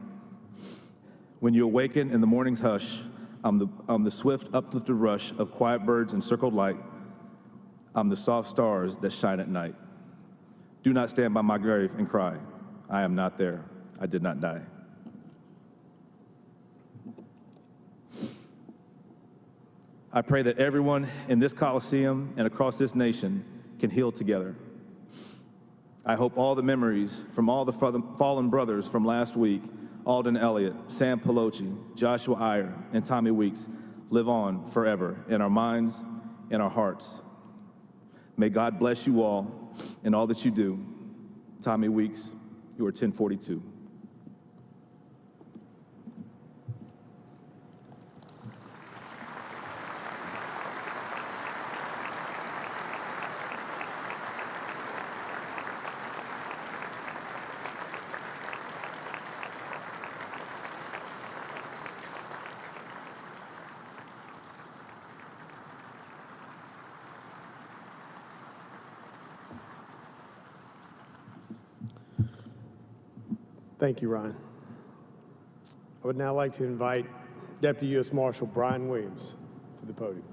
When you awaken in the morning's hush, I'm the swift uplifted rush of quiet birds in circled light. I'm the soft stars that shine at night. Do not stand by my grave and cry. I am not there. I did not die. I pray that everyone in this Coliseum and across this nation can heal together. I hope all the memories from all the fallen brothers from last week, Alden Elliott, Sam Pelosi, Joshua Iyer, and Tommy Weeks, live on forever in our minds and our hearts. May God bless you all in all that you do. Tommy Weeks, you are 1042. Thank you, Ron. I would now like to invite Deputy U.S. Marshal Brian Williams to the podium.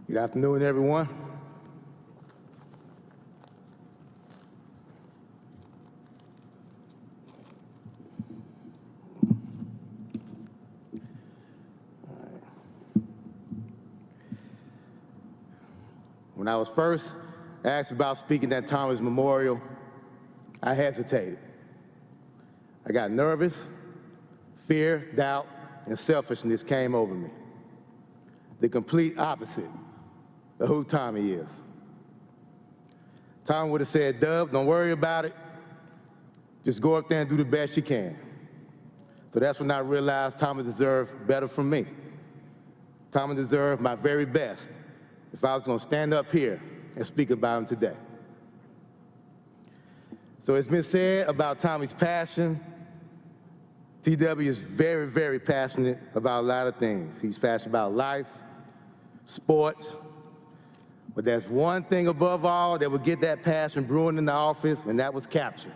Good afternoon, everyone. When I was first asked about speaking at Thomas Memorial, I hesitated. I got nervous, fear, doubt, and selfishness came over me. The complete opposite of who Tommy is. Tommy would have said, "Dub, don't worry about it. Just go up there and do the best you can." So that's when I realized Tommy deserved better from me. Tommy deserved my very best if I was going to stand up here and speak about him today. So it's been said about Tommy's passion. TW is very, very passionate about a lot of things. He's passionate about life, sports, but there's one thing above all that would get that passion brewing in the office, and that was capture.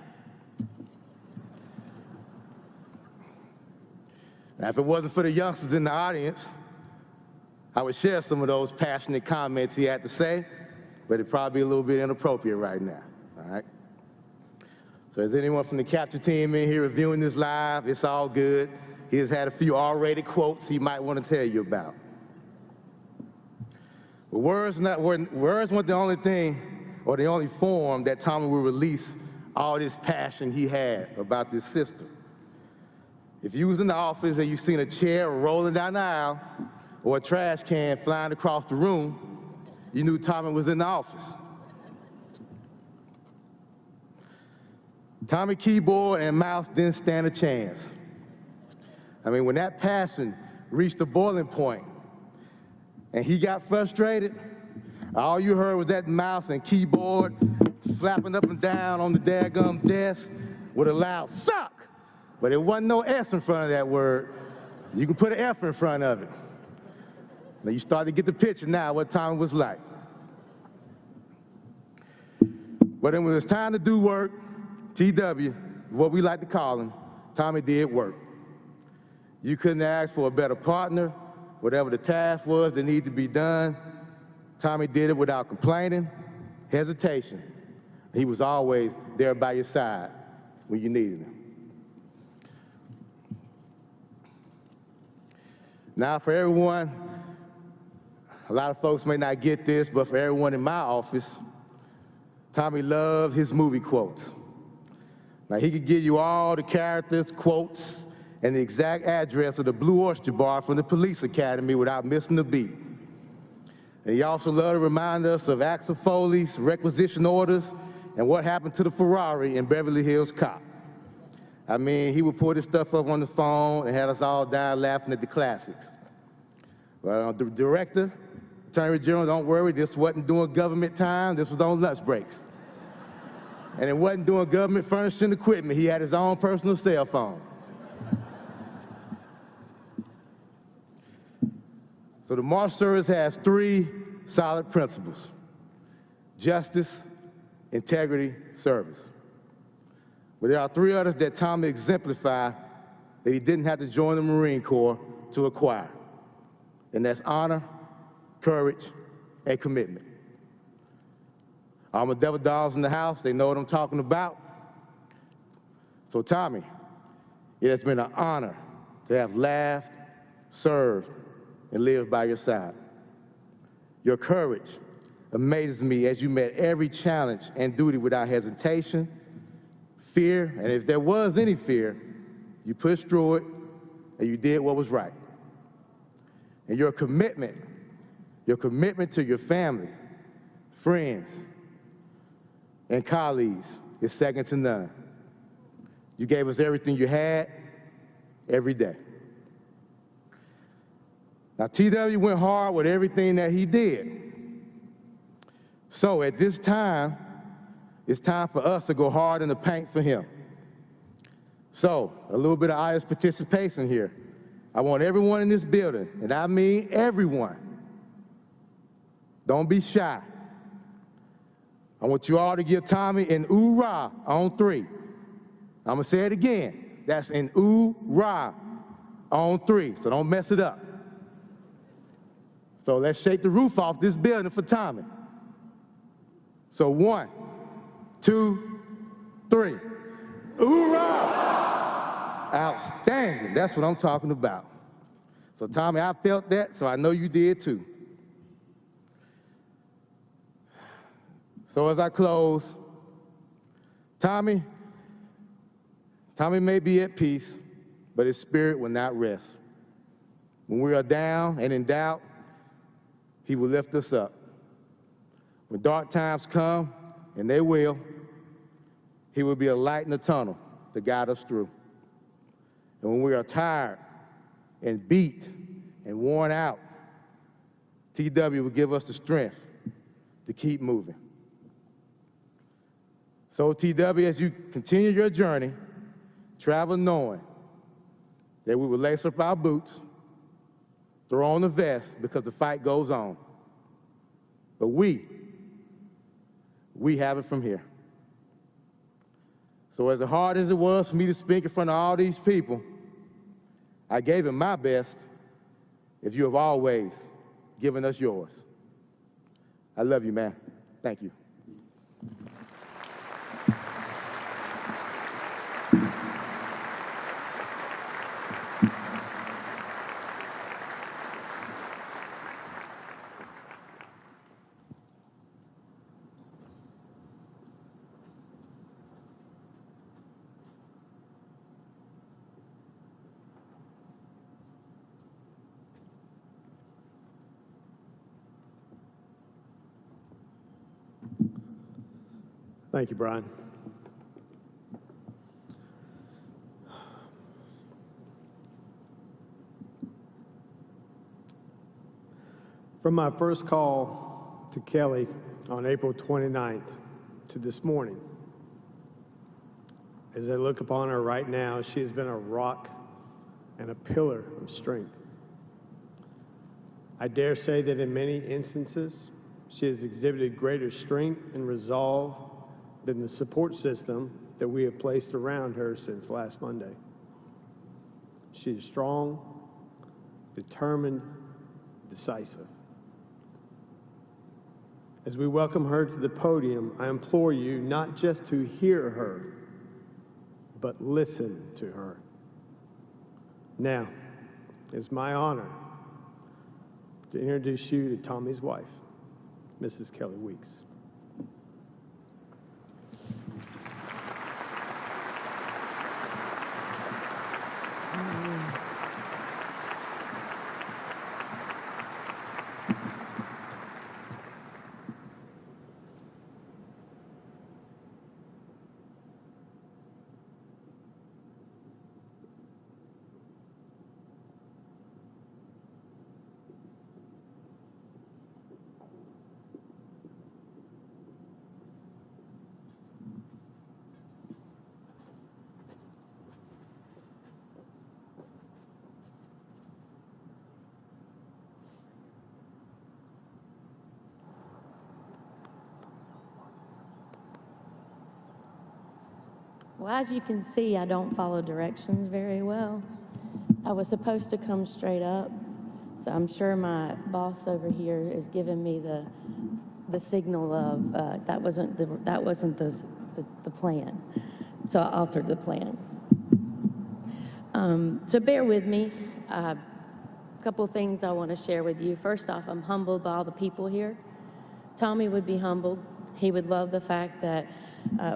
Now, if it wasn't for the youngsters in the audience, I would share some of those passionate comments he had to say, but it'd probably be a little bit inappropriate right now, all right? So is anyone from the capture team in here reviewing this live? It's all good. He has had a few R-rated quotes he might want to tell you about. But words weren't the only thing or the only form that Tommy would release all this passion he had about this system. If you was in the office and you seen a chair rolling down the aisle or a trash can flying across the room, you knew Tommy was in the office. Tommy keyboard and mouse didn't stand a chance. I mean, when that passion reached the boiling point and he got frustrated, all you heard was that mouse and keyboard flapping up and down on the daggum desk with a loud "suck." But there wasn't no S in front of that word. You can put an F in front of it. Now you start to get the picture now what Tommy was like. But then when it's time to do work, TW, what we like to call him, Tommy did work. You couldn't ask for a better partner. Whatever the task was that needed to be done, Tommy did it without complaining, hesitation. He was always there by your side when you needed him. Now for everyone, a lot of folks may not get this, but for everyone in my office, Tommy loved his movie quotes. Now he could give you all the characters, quotes, and the exact address of the Blue Oyster Bar from the Police Academy without missing a beat. And he also loved to remind us of acts of Foley's, requisition orders, and what happened to the Ferrari in Beverly Hills Cop. I mean, he would pull this stuff up on the phone and had us all down laughing at the classics. Well, the director, Attorney General, don't worry, this wasn't during government time, this was on lunch breaks. And it wasn't doing government furnishing equipment, he had his own personal cell phone. So the Marshal Service has 3 solid principles: justice, integrity, service. But there are 3 others that Tommy exemplified that he didn't have to join the Marine Corps to acquire. And that's honor, courage, and commitment. All my devil dogs in the house, they know what I'm talking about. So Tommy, it has been an honor to have laughed, served, and lived by your side. Your courage amazes me as you met every challenge and duty without hesitation, fear, and if there was any fear, you pushed through it and you did what was right. And your commitment to your family, friends, and colleagues is second to none. You gave us everything you had, every day. Now, TW went hard with everything that he did. So at this time, it's time for us to go hard in the paint for him. So, a little bit of audience participation here. I want everyone in this building, and I mean everyone, don't be shy. I want you all to give Tommy an ooh-rah on 3. I'm gonna say it again. That's an ooh-rah on 3, so don't mess it up. So let's shake the roof off this building for Tommy. So 1, 2, 3. Hoorah! Outstanding. That's what I'm talking about. So Tommy, I felt that, so I know you did too. So as I close, Tommy may be at peace, but his spirit will not rest. When we are down and in doubt, he will lift us up. When dark times come, and they will, he will be a light in the tunnel to guide us through. And when we are tired and beat and worn out, TW will give us the strength to keep moving. So TW, as you continue your journey, travel knowing that we will lace up our boots, throw on the vest because the fight goes on. But we have it from here. So as hard as it was for me to speak in front of all these people, I gave it my best if you have always given us yours. I love you, man. Thank you. Thank you, Brian. From my first call to Kelly on April 29th to this morning, as I look upon her right now, she has been a rock and a pillar of strength. I dare say that in many instances, she has exhibited greater strength and resolve than the support system that we have placed around her since last Monday. She is strong, determined, decisive. As we welcome her to the podium, I implore you not just to hear her, but listen to her. Now, it's my honor to introduce you to Tommy's wife, Mrs. Kelly Weeks. Well, as you can see, I don't follow directions very well. I was supposed to come straight up, so I'm sure my boss over here is giving me the signal of that wasn't the plan. So I altered the plan. So bear with me. A couple things I want to share with you. First off, I'm humbled by all the people here. Tommy would be humbled. He would love the fact that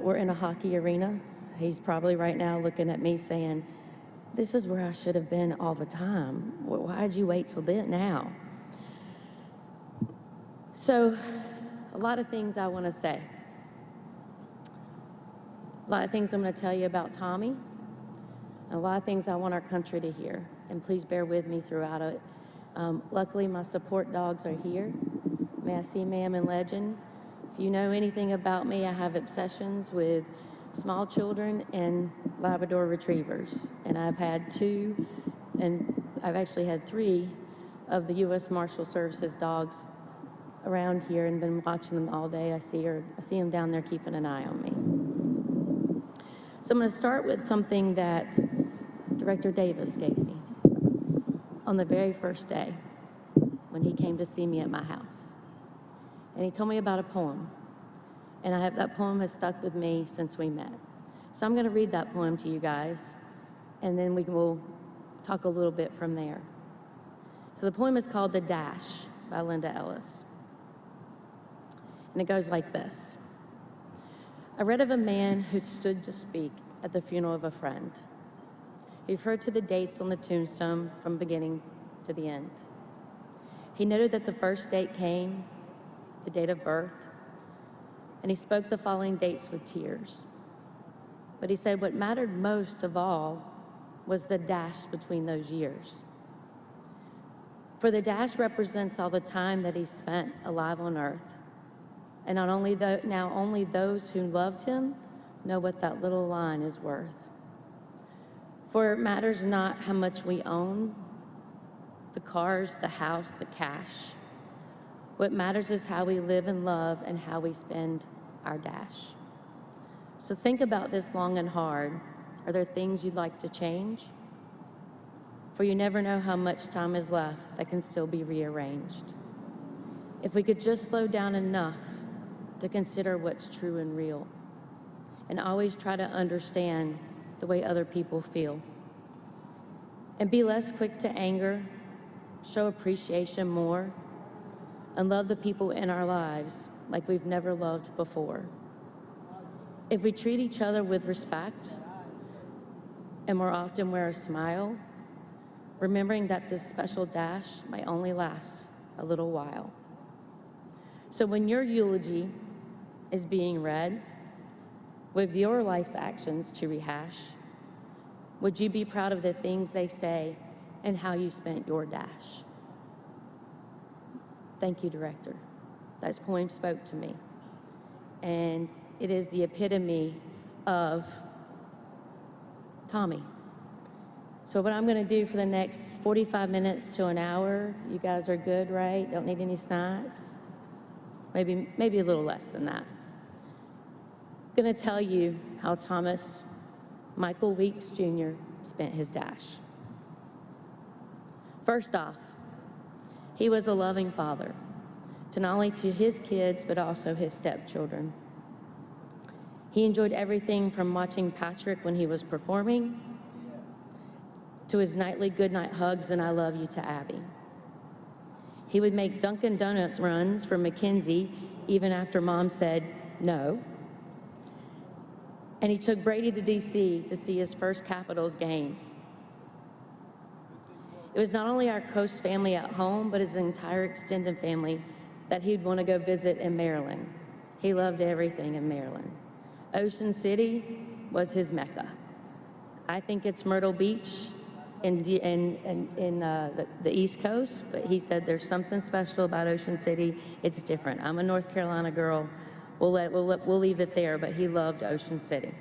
we're in a hockey arena. He's probably right now looking at me saying, this is where I should have been all the time. Why did you wait till then now? So a lot of things I want to say. A lot of things I'm going to tell you about Tommy. And a lot of things I want our country to hear. And please bear with me throughout it. Luckily, my support dogs are here. May I see Ma'am and Legend? If you know anything about me, I have obsessions with small children and Labrador retrievers. And I've had two, and I've actually had three of the U.S. Marshal Service's dogs around here and been watching them all day. I see them down there keeping an eye on me. So I'm going to start with something that Director Davis gave me on the very first day when he came to see me at my house. And he told me about a poem. And that poem has stuck with me since we met. So I'm going to read that poem to you guys, and then we will talk a little bit from there. So the poem is called The Dash by Linda Ellis. And it goes like this. I read of a man who stood to speak at the funeral of a friend. He referred to the dates on the tombstone from beginning to the end. He noted that the first date came, the date of birth, and he spoke the following dates with tears. But he said what mattered most of all was the dash between those years. For the dash represents all the time that he spent alive on earth. And now only those who loved him know what that little line is worth. For it matters not how much we own, the cars, the house, the cash. What matters is how we live and love and how we spend our dash. So think about this long and hard. Are there things you'd like to change? For you never know how much time is left that can still be rearranged. If we could just slow down enough to consider what's true and real, and always try to understand the way other people feel, and be less quick to anger, show appreciation more, and love the people in our lives like we've never loved before. If we treat each other with respect and more often wear a smile, remembering that this special dash might only last a little while. So when your eulogy is being read, with your life's actions to rehash, would you be proud of the things they say and how you spent your dash? Thank you, Director. That poem spoke to me. And it is the epitome of Tommy. So what I'm going to do for the next 45 minutes to an hour, you guys are good, right? Don't need any snacks? Maybe a little less than that. I'm going to tell you how Thomas Michael Weeks Jr. spent his dash. First off, he was a loving father to not only to his kids, but also his stepchildren. He enjoyed everything from watching Patrick when he was performing to his nightly goodnight hugs and I love you to Abby. He would make Dunkin' Donuts runs for Mackenzie even after Mom said no. And he took Brady to DC to see his first Capitals game. It was not only our Coast family at home, but his entire extended family that he'd want to go visit in Maryland. He loved everything in Maryland. Ocean City was his Mecca. I think it's Myrtle Beach in the East Coast, but he said there's something special about Ocean City. It's different. I'm a North Carolina girl. We'll leave it there, but he loved Ocean City.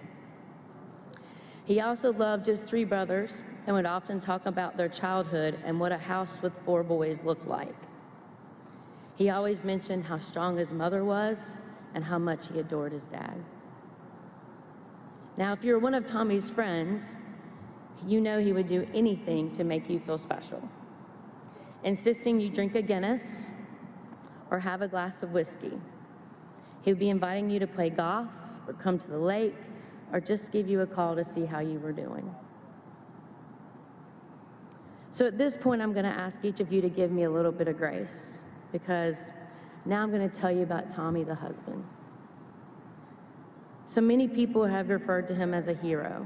He also loved his 3 brothers and would often talk about their childhood and what a house with 4 boys looked like. He always mentioned how strong his mother was and how much he adored his dad. Now, if you're one of Tommy's friends, you know he would do anything to make you feel special, insisting you drink a Guinness or have a glass of whiskey. He would be inviting you to play golf or come to the lake or just give you a call to see how you were doing. So at this point, I'm going to ask each of you to give me a little bit of grace, because now I'm going to tell you about Tommy the husband. So many people have referred to him as a hero,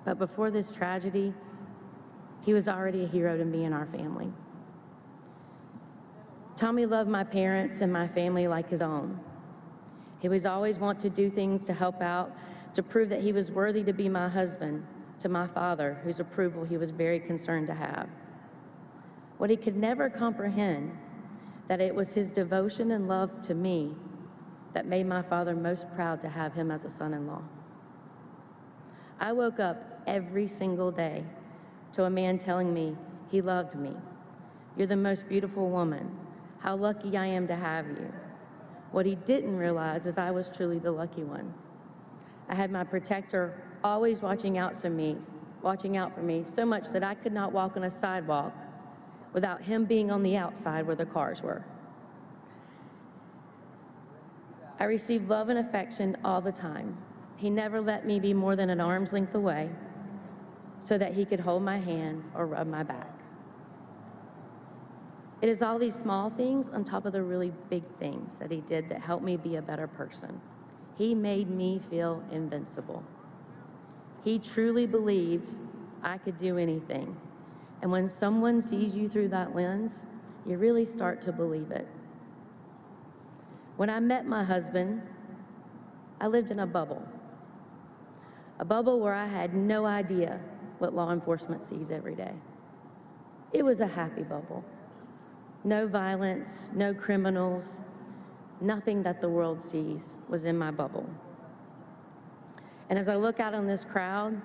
but before this tragedy, he was already a hero to me and our family. Tommy loved my parents and my family like his own. He was always want to do things to help out, to prove that he was worthy to be my husband to my father, whose approval he was very concerned to have. What he could never comprehend, that it was his devotion and love to me that made my father most proud to have him as a son-in-law. I woke up every single day to a man telling me he loved me. You're the most beautiful woman. How lucky I am to have you. What he didn't realize is I was truly the lucky one. I had my protector always watching out for me, so much that I could not walk on a sidewalk without him being on the outside where the cars were. I received love and affection all the time. He never let me be more than an arm's length away so that he could hold my hand or rub my back. It is all these small things on top of the really big things that he did that helped me be a better person. He made me feel invincible. He truly believed I could do anything. And when someone sees you through that lens, you really start to believe it. When I met my husband, I lived in a bubble where I had no idea what law enforcement sees every day. It was a happy bubble. No violence, no criminals, nothing that the world sees was in my bubble. And as I look out on this crowd,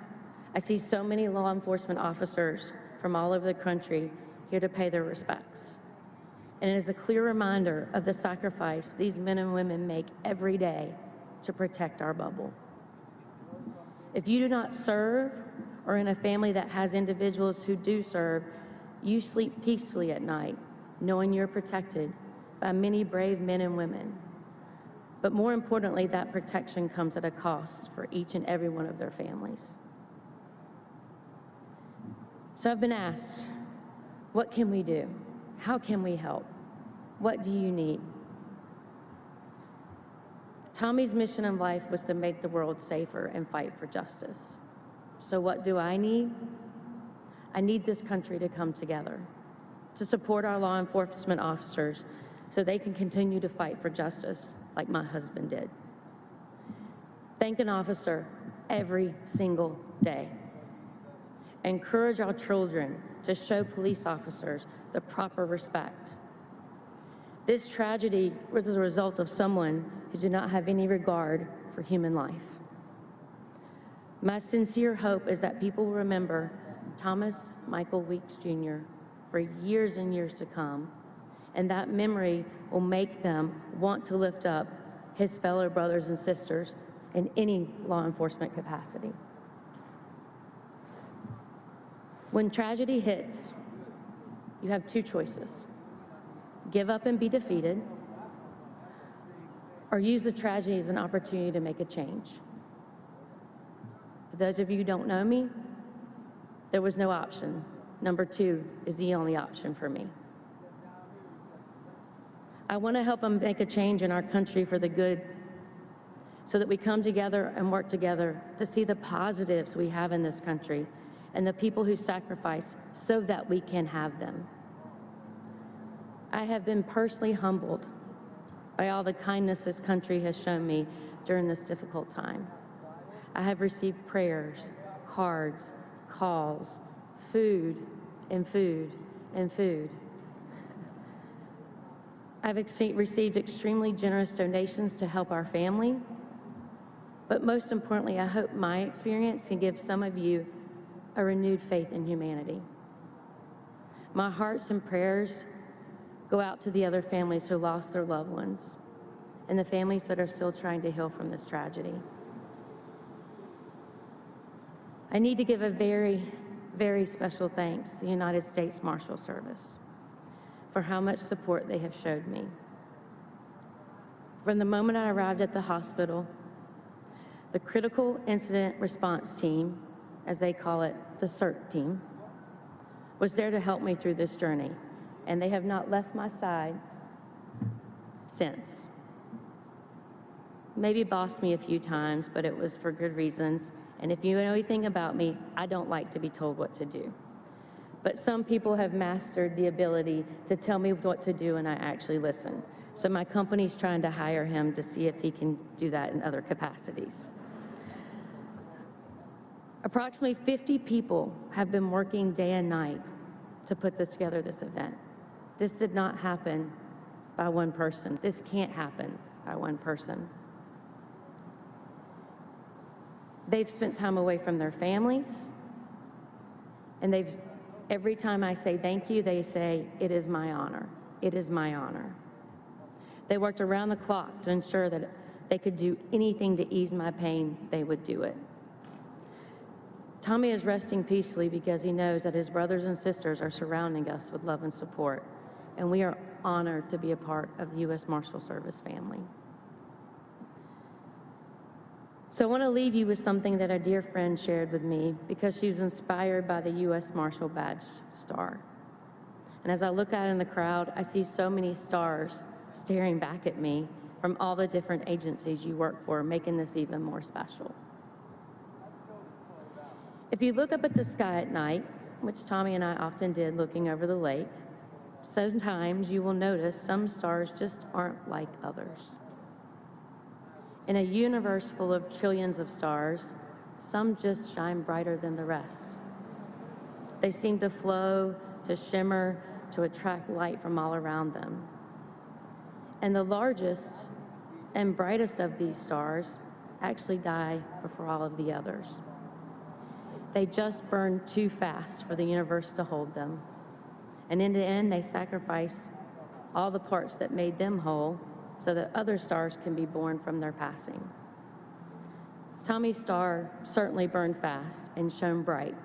I see so many law enforcement officers from all over the country here to pay their respects. And it is a clear reminder of the sacrifice these men and women make every day to protect our bubble. If you do not serve, or in a family that has individuals who do serve, you sleep peacefully at night, knowing you're protected by many brave men and women. But more importantly, that protection comes at a cost for each and every one of their families. So I've been asked, what can we do? How can we help? What do you need? Tommy's mission in life was to make the world safer and fight for justice. So what do I need? I need this country to come together, to support our law enforcement officers so they can continue to fight for justice like my husband did. Thank an officer every single day. Encourage our children to show police officers the proper respect. This tragedy was the result of someone who did not have any regard for human life. My sincere hope is that people will remember Thomas Michael Weeks Jr. for years and years to come, and that memory will make them want to lift up his fellow brothers and sisters in any law enforcement capacity. When tragedy hits, you have two choices: give up and be defeated, or use the tragedy as an opportunity to make a change. For those of you who don't know me, there was no option. Number two is the only option for me. I want to help them make a change in our country for the good, so that we come together and work together to see the positives we have in this country and the people who sacrifice so that we can have them. I have been personally humbled by all the kindness this country has shown me during this difficult time. I have received prayers, cards, calls, food, and food, and food. I've received extremely generous donations to help our family, but most importantly, I hope my experience can give some of you a renewed faith in humanity. My hearts and prayers go out to the other families who lost their loved ones and the families that are still trying to heal from this tragedy. I need to give a very, very special thanks to the United States Marshals Service for how much support they have showed me. From the moment I arrived at the hospital, the Critical Incident Response Team, as they call it, the CIRT team, was there to help me through this journey, and they have not left my side since. Maybe bossed me a few times, but it was for good reasons. And if you know anything about me, I don't like to be told what to do. But some people have mastered the ability to tell me what to do, and I actually listen. So my company's trying to hire him to see if he can do that in other capacities. Approximately 50 people have been working day and night to put together this event. This did not happen by one person. This can't happen by one person. They've spent time away from their families, and every time I say thank you, they say, "It is my honor. It is my honor." They worked around the clock to ensure that they could do anything to ease my pain, they would do it. Tommy is resting peacefully because he knows that his brothers and sisters are surrounding us with love and support, and we are honored to be a part of the U.S. Marshal Service family. So I want to leave you with something that a dear friend shared with me because she was inspired by the U.S. Marshal badge star. And as I look out in the crowd, I see so many stars staring back at me from all the different agencies you work for, making this even more special. If you look up at the sky at night, which Tommy and I often did looking over the lake, sometimes you will notice some stars just aren't like others. In a universe full of trillions of stars, some just shine brighter than the rest. They seem to flow, to shimmer, to attract light from all around them. And the largest and brightest of these stars actually die before all of the others. They just burn too fast for the universe to hold them. And in the end, they sacrifice all the parts that made them whole so that other stars can be born from their passing. Tommy's star certainly burned fast and shone bright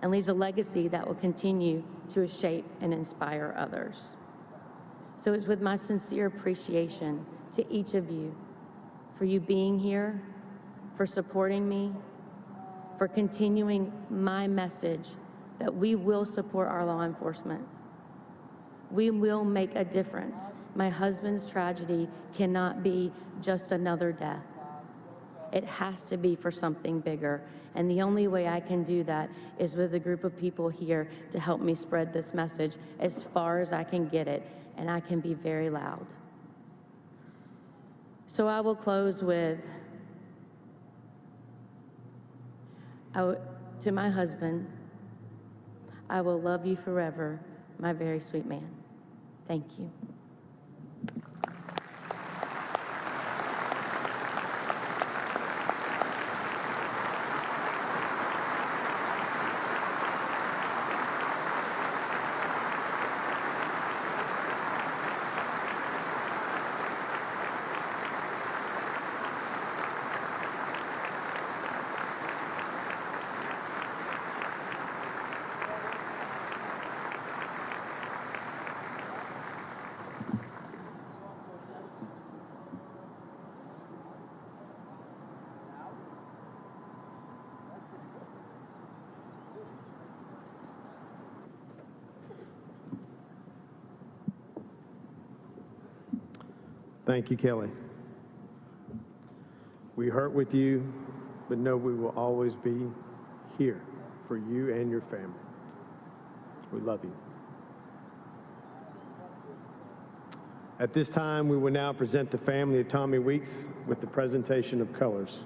and leaves a legacy that will continue to shape and inspire others. So it's with my sincere appreciation to each of you for you being here, for supporting me, for continuing my message that we will support our law enforcement. We will make a difference. My husband's tragedy cannot be just another death. It has to be for something bigger. And the only way I can do that is with a group of people here to help me spread this message as far as I can get it, and I can be very loud. So I will close with, to my husband, I will love you forever, my very sweet man. Thank you. Thank you, Kelly. We hurt with you, but know we will always be here for you and your family. We love you. At this time, we will now present the family of Tommy Weeks with the presentation of colors.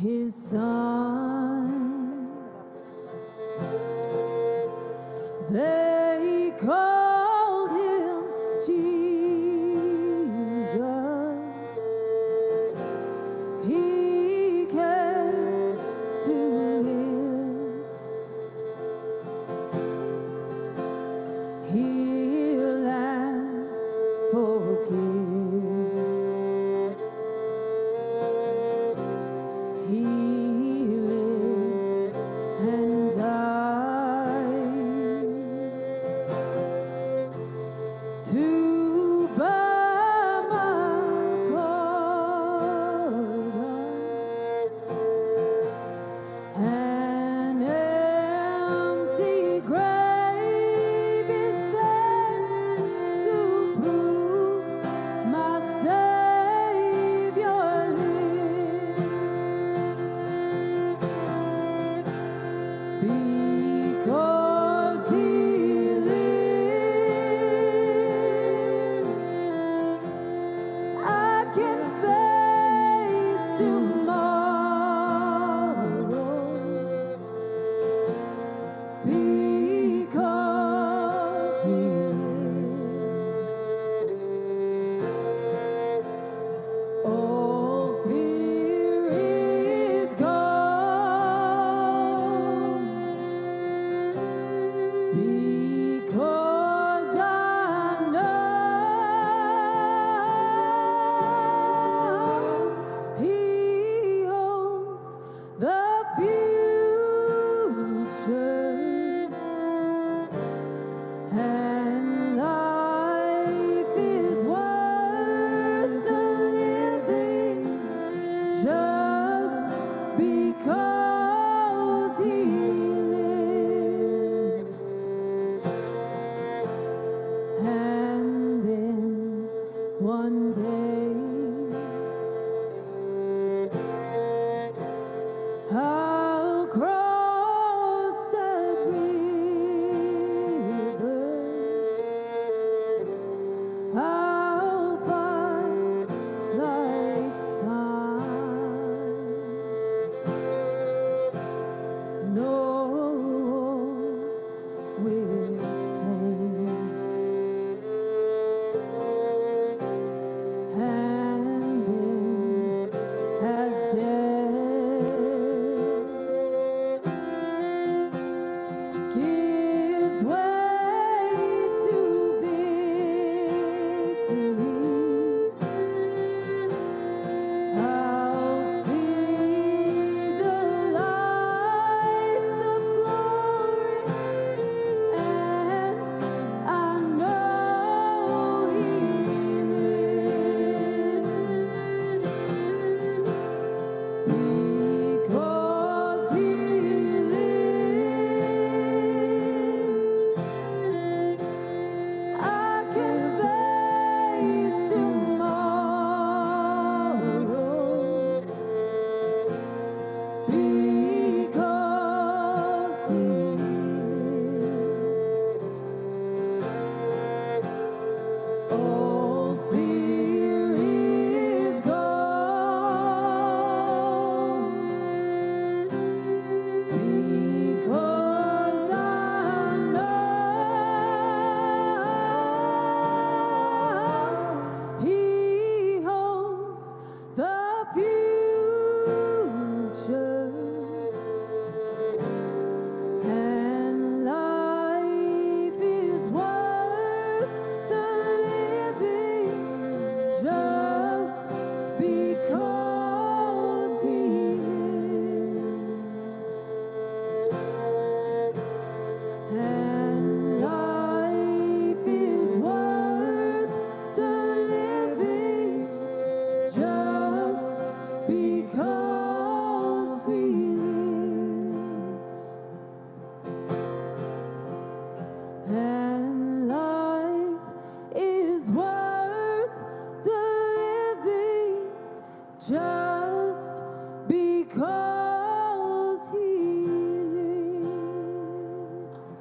his son. They called him Jesus. He came to live, heal and forgive. He lived and died to bear my pardon. An empty grave is there to prove my Savior lives. Because he lives, I can face tomorrow. Because he lives, all fear is gone. Because I know he owns the future, and life is worth the living just because he lives. And then one day I'll cross that river. I'll find life's fine. No with pain. And then as death gives way to victory, I'll see the lights of glory, and I know he lives. Because he lives, I can face tomorrow. Because he lives, all fear is gone. Because I know he holds the future, and life is worth the living just because he lives. And life is worth the living just because he lives. And life is worth the living just because he lives.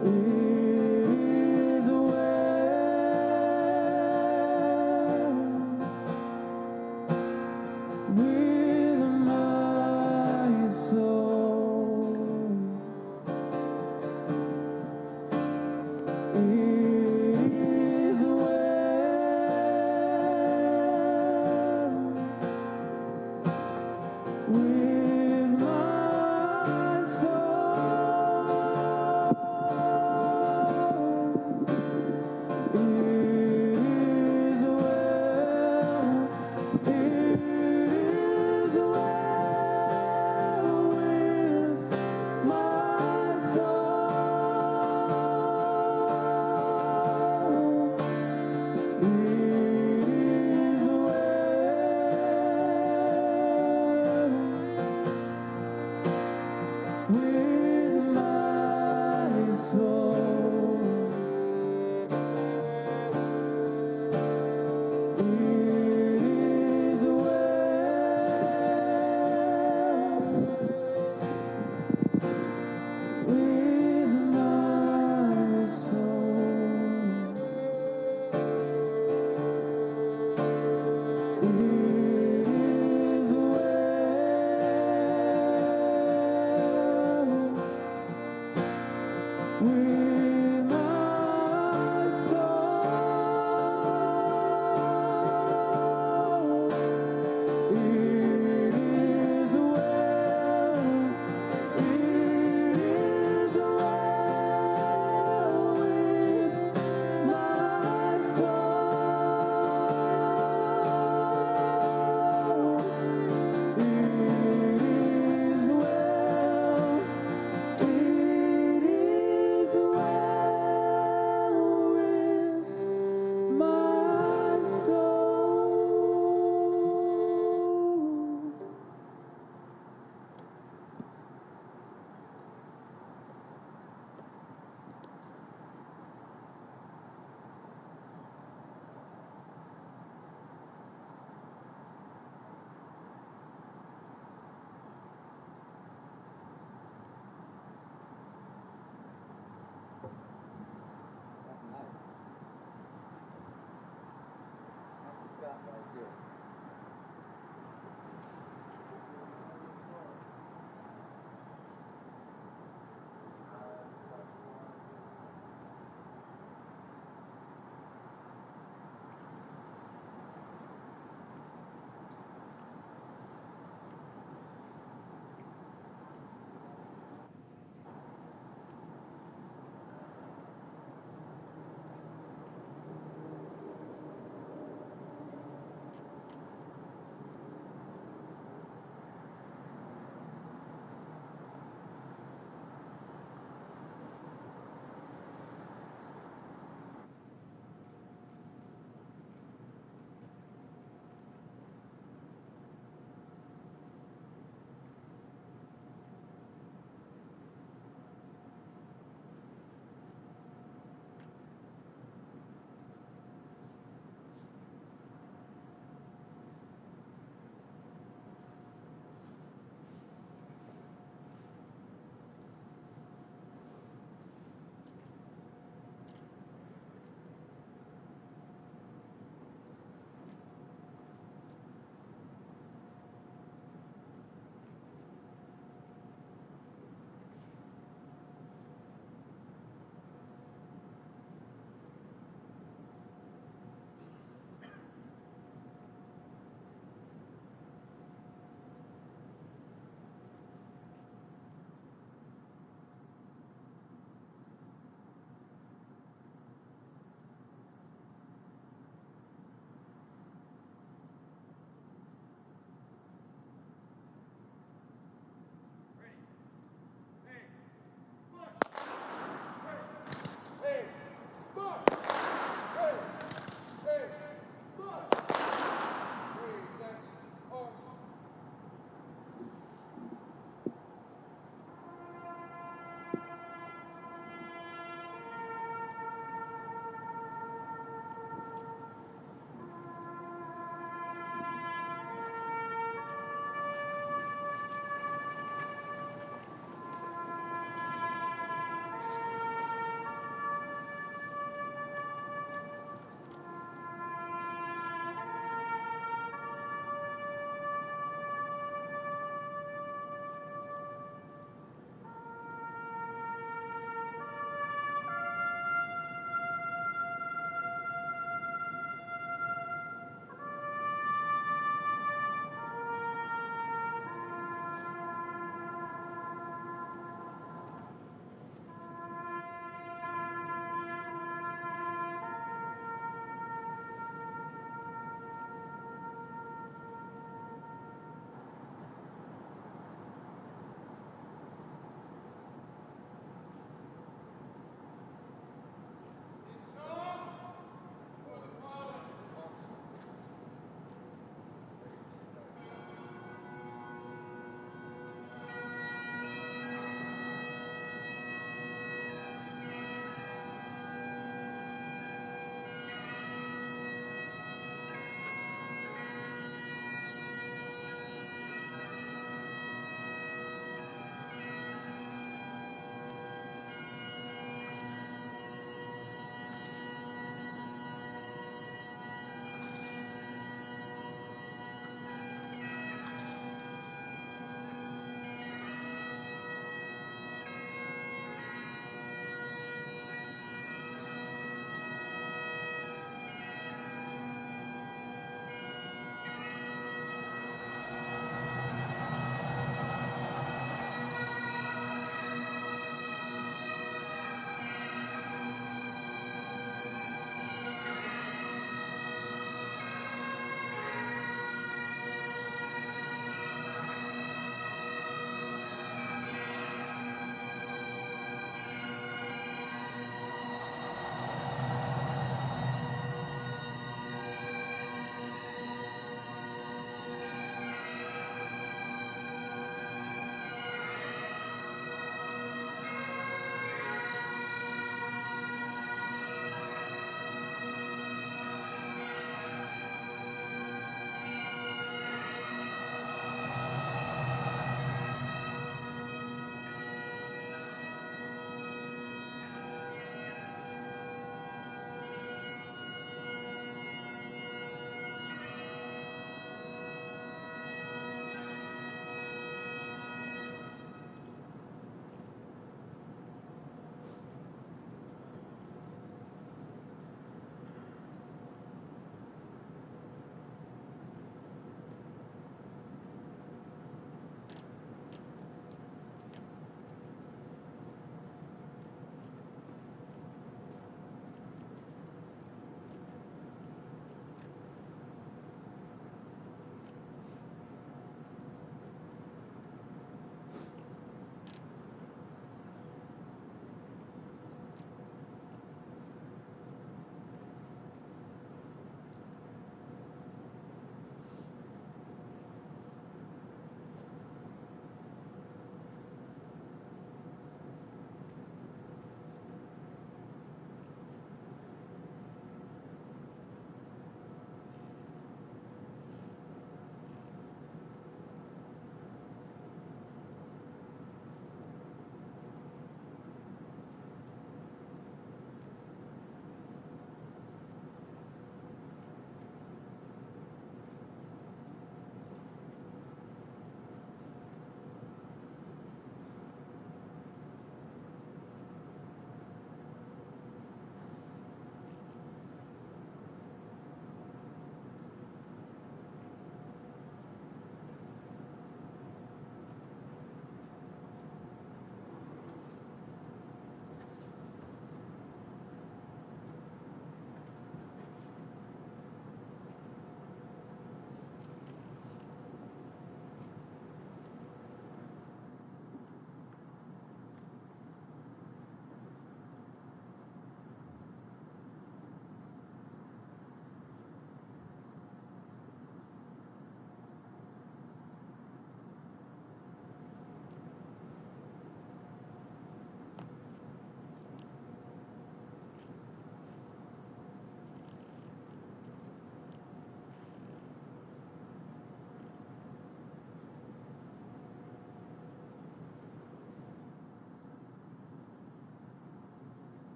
It is well.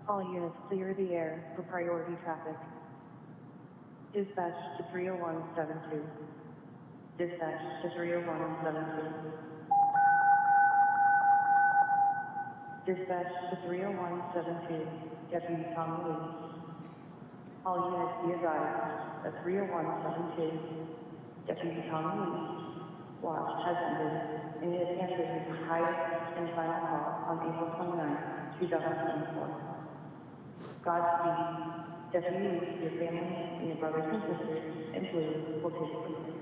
All units clear the air for priority traffic. Dispatch to 30172. Dispatch to 30172. Dispatch to 30172. Deputy Tom Lee. All units be advised that 30172. Deputy Tom Lee. Watch has ended, and it has answered his highest and final call on April 29, 2024. Godspeed. Deputy Lee, your family, and your brothers and sisters in blue will take it from here.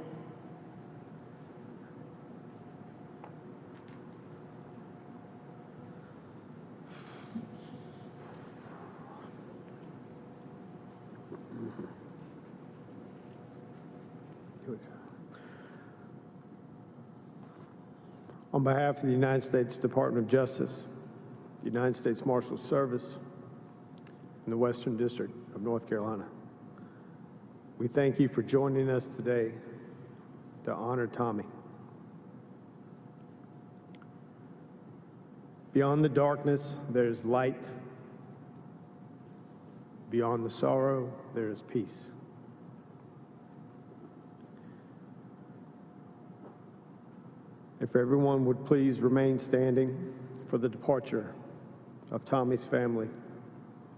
On behalf of the United States Department of Justice, the United States Marshals Service, and the Western District of North Carolina, we thank you for joining us today to honor Tommy. Beyond the darkness, there is light. Beyond the sorrow, there is peace. If everyone would please remain standing for the departure of Tommy's family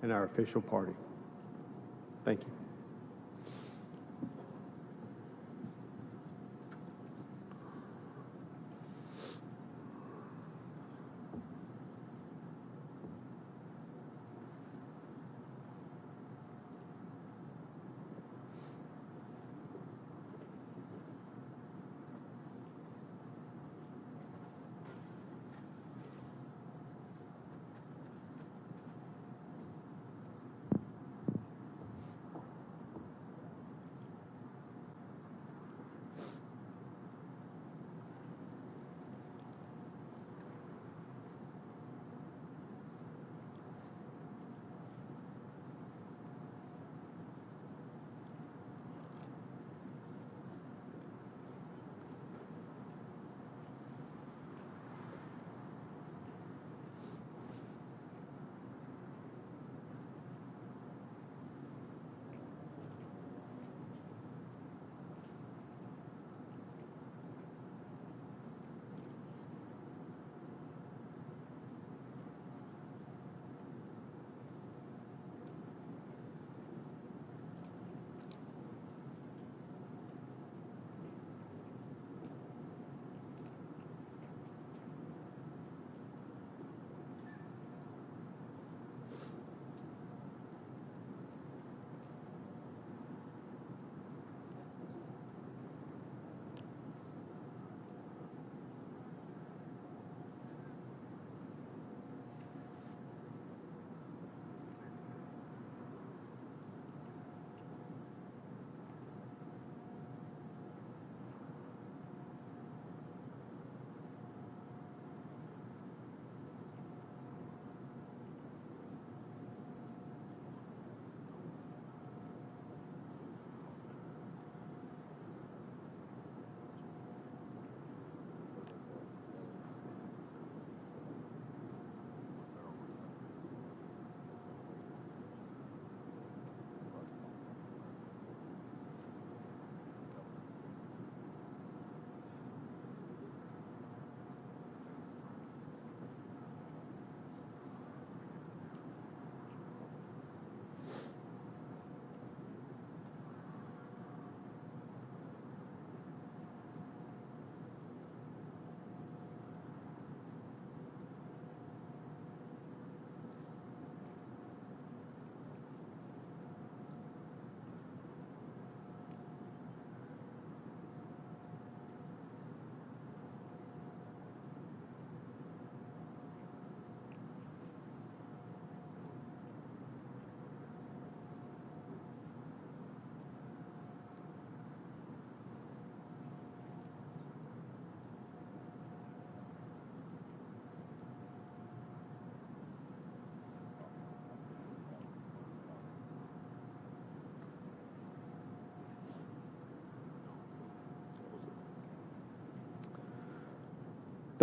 and our official party. Thank you.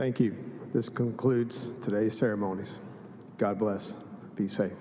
Thank you. This concludes today's ceremonies. God bless. Be safe.